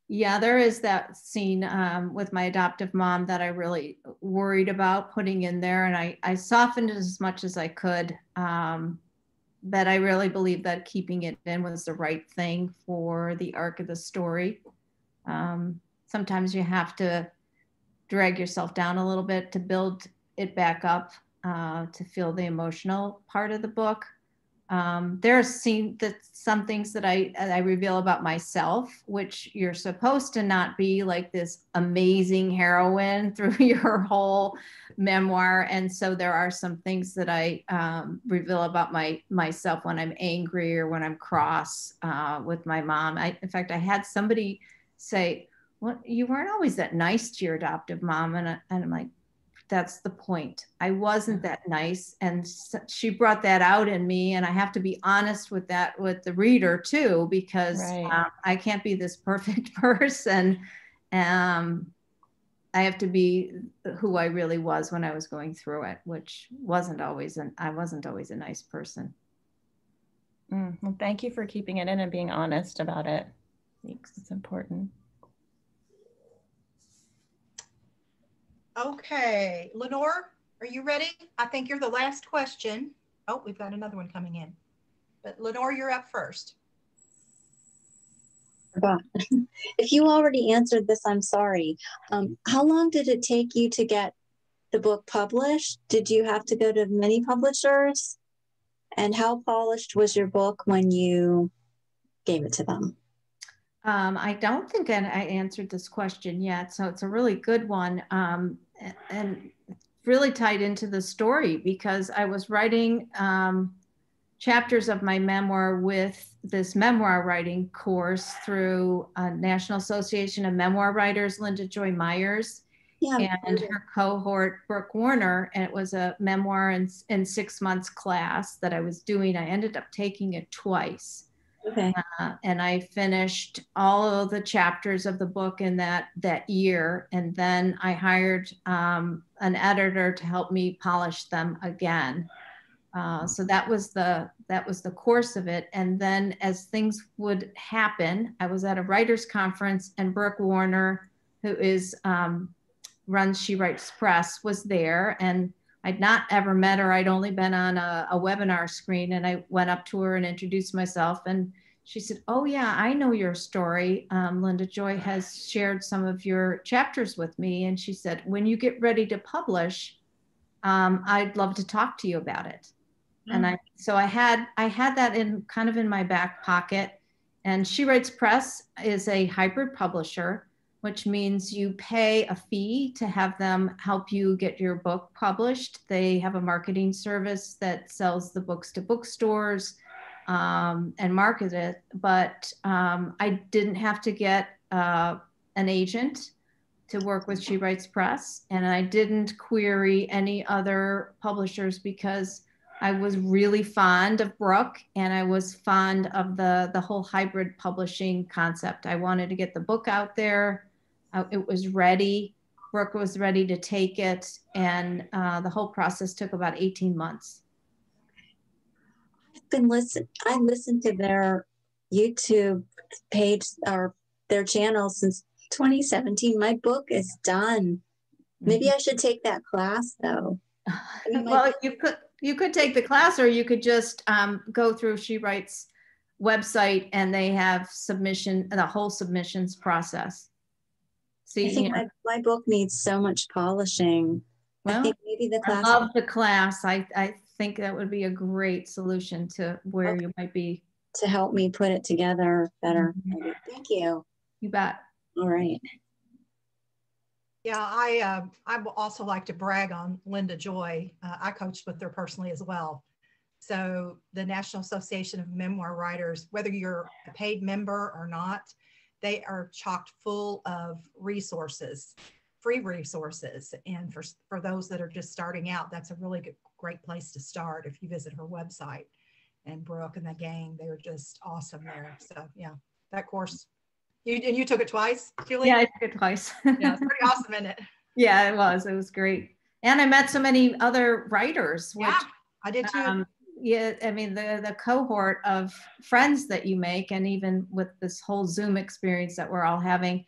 Yeah, there is that scene with my adoptive mom that I really worried about putting in there, and I softened it as much as I could. But I really believe that keeping it in was the right thing for the arc of the story. Sometimes you have to drag yourself down a little bit to build it back up, to feel the emotional part of the book. There are some things that I reveal about myself, which you're supposed to not be like this amazing heroine through your whole memoir. And so there are some things that I reveal about myself when I'm angry or when I'm cross with my mom. In fact, I had somebody say, well, you weren't always that nice to your adoptive mom. And I'm like, that's the point. I wasn't that nice. And she brought that out in me. And I have to be honest with that, with the reader too, because I can't be this perfect person. I have to be who I really was when I was going through it, which wasn't always, I wasn't always a nice person. Well, thank you for keeping it in and being honest about it. It's important. Okay, Lenore, are you ready? I think you're the last question. Oh, we've got another one coming in. But Lenore, you're up first. If you already answered this, I'm sorry. How long did it take you to get the book published? Did you have to go to many publishers? And how polished was your book when you gave it to them? I don't think I answered this question yet, so it's a really good one. And it's really tied into the story because I was writing chapters of my memoir with this memoir writing course through National Association of Memoir Writers, Linda Joy Myers, and her cohort, Brooke Warner. And it was a memoir in 6 months class that I was doing. I ended up taking it twice. Okay. And I finished all of the chapters of the book in that year. And then I hired an editor to help me polish them again. So that was the course of it. And then as things would happen, I was at a writers conference and Brooke Warner, who is runs She Writes Press, was there, and I'd not ever met her. I'd only been on a webinar screen, and I went up to her and introduced myself, and she said, "Oh yeah, I know your story. Linda Joy has shared some of your chapters with me." And she said, "When you get ready to publish, I'd love to talk to you about it." And I had that in kind of in my back pocket. And She Writes Press is a hybrid publisher, which means you pay a fee to have them help you get your book published. They have a marketing service that sells the books to bookstores and market it. But I didn't have to get an agent to work with She Writes Press. And I didn't query any other publishers because I was really fond of Brooke, and I was fond of the whole hybrid publishing concept. I wanted to get the book out there. It was ready. Brooke was ready to take it. And the whole process took about 18 months. I listened to their YouTube page or their channel since 2017. My book is done. Maybe I should take that class though. I mean, well, you could take the class, or you could just go through She Writes website, and they have the whole submissions process. See, I think my book needs so much polishing. Well, I think maybe the class. I love the class. I think that would be a great solution to where you might be. To help me put it together better. Thank you. You bet. All right. Yeah, I would also like to brag on Linda Joy. I coached with her personally as well. So the National Association of Memoir Writers, whether you're a paid member or not, they are chocked full of resources, free resources. And for those that are just starting out, that's a really great place to start if you visit her website. And Brooke and the gang, they were just awesome there. So yeah, that course. You took it twice, Julie? Yeah, I took it twice. Yeah, it's pretty awesome, isn't it? Yeah, it was great. And I met so many other writers. Which, yeah, I did too. Yeah, I mean, the cohort of friends that you make, and even with this whole Zoom experience that we're all having,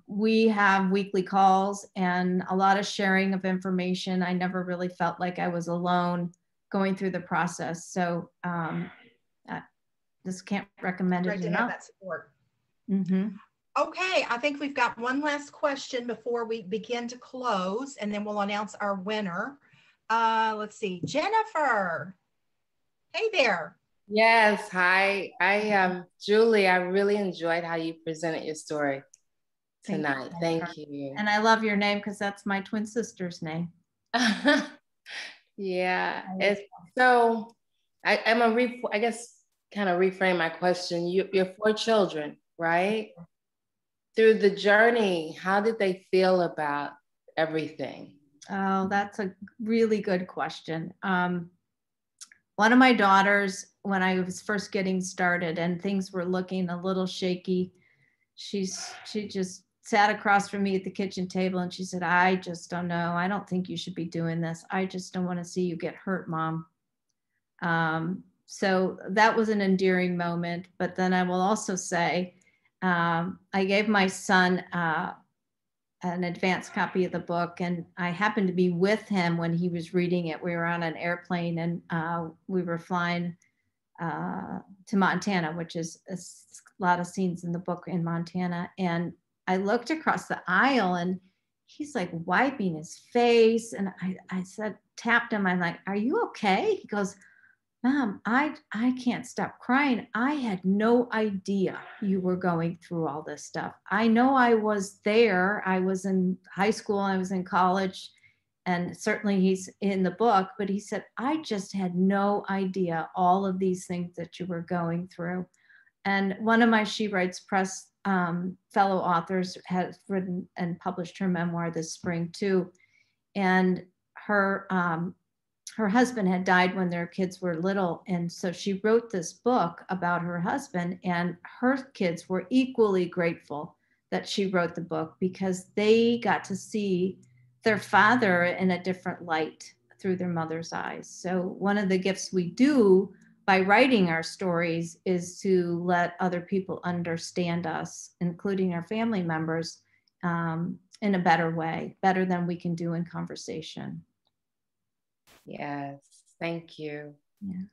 we have weekly calls and a lot of sharing of information. I never really felt like I was alone going through the process. So I just can't recommend it enough. Great to have that support. Mm-hmm. Okay, I think we've got one last question before we begin to close, and then we'll announce our winner. Let's see, Jennifer. Hey there. Yes, hi. Julie, I really enjoyed how you presented your story tonight. Thank you. And I love your name because that's my twin sister's name. Yeah. So I guess kind of reframe my question. You're 4 children, right? Through the journey, how did they feel about everything? Oh, that's a really good question. One of my daughters, when I was first getting started and things were looking a little shaky, she just sat across from me at the kitchen table and she said, I just don't know. I don't think you should be doing this. I just don't want to see you get hurt, Mom. So that was an endearing moment. But then I will also say, I gave my son an advanced copy of the book, and I happened to be with him when he was reading it. We were on an airplane, and we were flying to Montana, which is a lot of scenes in the book in Montana. And I looked across the aisle, and he's like wiping his face. And I said, tapped him. I'm like, are you okay? He goes, Mom, I can't stop crying. I had no idea you were going through all this stuff. I know I was there. I was in high school. I was in college. And certainly he's in the book. But he said, I just had no idea all of these things that you were going through. And one of my She Writes Press fellow authors has written and published her memoir this spring too. And her husband had died when their kids were little. And so she wrote this book about her husband, and her kids were equally grateful that she wrote the book because they got to see their father in a different light through their mother's eyes. So one of the gifts we do by writing our stories is to let other people understand us, including our family members, in a better way, better than we can do in conversation. Yes, thank you. Yeah.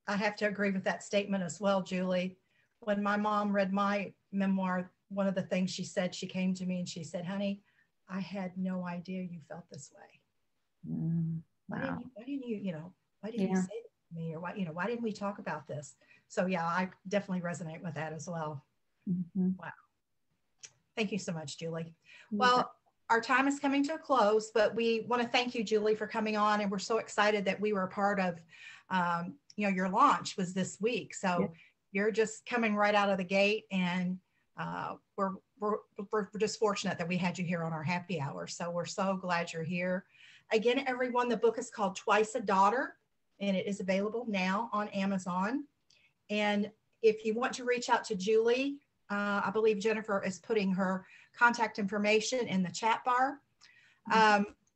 I have to agree with that statement as well, Julie. When my mom read my memoir, one of the things she said, she came to me and she said, honey, I had no idea you felt this way. Wow. Why didn't you say it to me? Or why didn't we talk about this? So yeah, I definitely resonate with that as well. Mm-hmm. Wow. Thank you so much, Julie. Well, our time is coming to a close, but we want to thank you, Julie, for coming on. And we're so excited that we were a part of, your launch was this week. So you're just coming right out of the gate, and we're just fortunate that we had you here on our happy hour. So we're so glad you're here. Again, everyone, the book is called Twice a Daughter, and it is available now on Amazon. And if you want to reach out to Julie, I believe Jennifer is putting her contact information in the chat bar.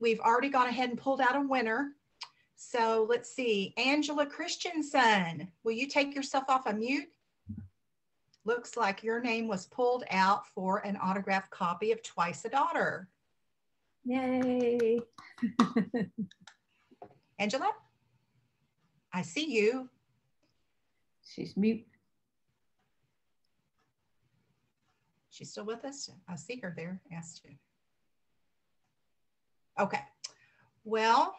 We've already gone ahead and pulled out a winner. So let's see, Angela Christensen, will you take yourself off of mute? Looks like your name was pulled out for an autographed copy of Twice a Daughter. Yay. Angela, I see you. She's mute. She's still with us? I see her there, asked you. Okay, well,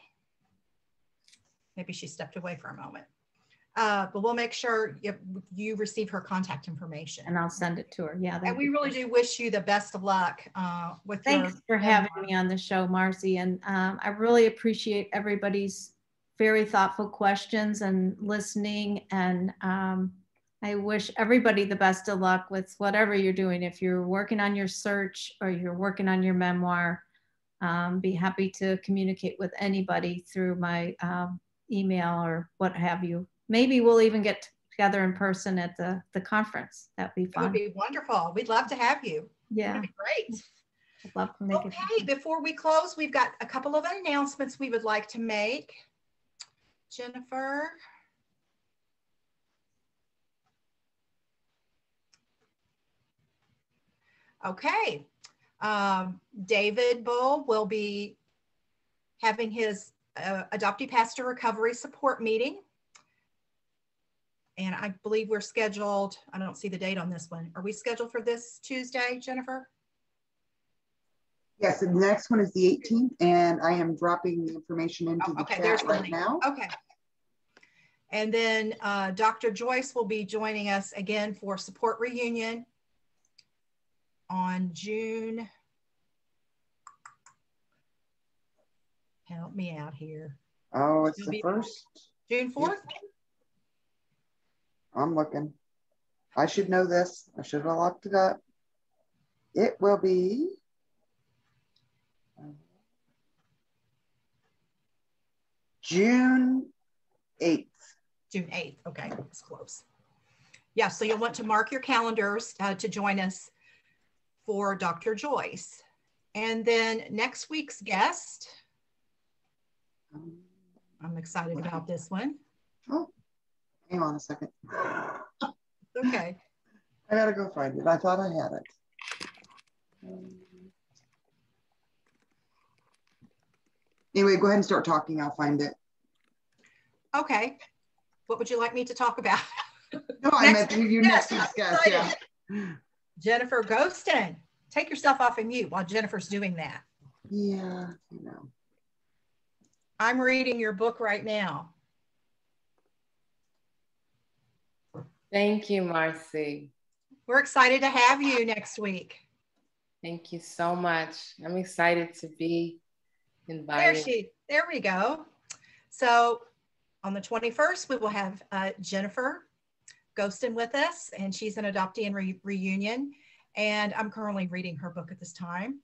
maybe she stepped away for a moment. But we'll make sure you receive her contact information. And I'll send it to her. Yeah. And we really do wish you the best of luck with Thanks for having me on the show, Marcie. And I really appreciate everybody's very thoughtful questions and listening. And I wish everybody the best of luck with whatever you're doing. If you're working on your search or you're working on your memoir, be happy to communicate with anybody through my email or what have you. Maybe we'll even get together in person at the conference. That'd be fun. That would be wonderful. We'd love to have you. Yeah. That'd be great. I'd love to make it. Okay, before we close, we've got a couple of announcements we would like to make. Jennifer. Okay, David Bull will be having his adoptee pastor recovery support meeting. And I believe we're scheduled, I don't see the date on this one. Are we scheduled for this Tuesday, Jennifer? Yes, and the next one is the 18th, and I am dropping the information into the chat right now. Okay. And then Dr. Joyce will be joining us again for support reunion on June. Help me out here. Oh, it's the 1st? June 4th? I'm looking. I should know this. I should have looked it up. It will be June 8th. June 8th. Okay, that's close. Yeah, so you'll want to mark your calendars to join us for Dr. Joyce. And then next week's guest, I'm excited about this one. Oh, hang on a second. Okay. I gotta go find it. I thought I had it. Anyway, go ahead and start talking. I'll find it. Okay. What would you like me to talk about? No, I meant you next week's guest. Yeah. Jennifer Ghostin. Take yourself off of mute while Jennifer's doing that. Yeah, you know. I'm reading your book right now. Thank you, Marcie. We're excited to have you next week. Thank you so much. I'm excited to be invited. There we go. So on the 21st, we will have Jennifer Ghostin with us, and she's an adoptee and reunion. And I'm currently reading her book at this time.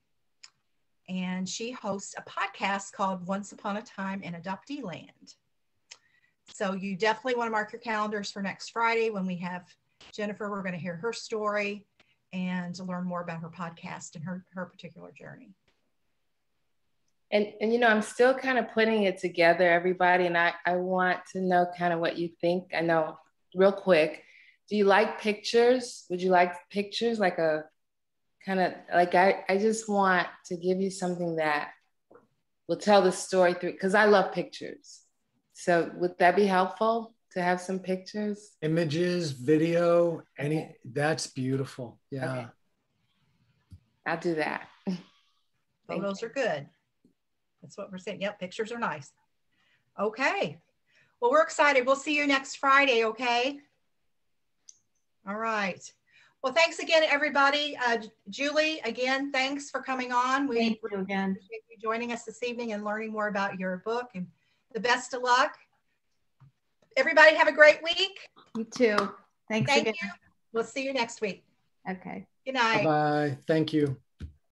And she hosts a podcast called Once Upon a Time in Adoptee Land. So you definitely want to mark your calendars for next Friday when we have Jennifer. We're going to hear her story and to learn more about her podcast and her particular journey. And you know, I'm still kind of putting it together, everybody, and I want to know kind of what you think. I know, real quick, do you like pictures? Would you like pictures, like a kind of, like I just want to give you something that will tell the story through, because I love pictures. So would that be helpful to have some pictures? Images, video, that's beautiful. Yeah. Okay. I'll do that. Photos are good. That's what we're saying. Yep, pictures are nice. Okay. Well, we're excited. We'll see you next Friday, okay? All right. Well, thanks again, everybody. Julie, again, thanks for coming on. Thank you again. Appreciate you joining us this evening and learning more about your book, and the best of luck. Everybody have a great week. You too. Thanks Thank again. you. We'll see you next week. Okay. Good night. Bye-bye. Thank you.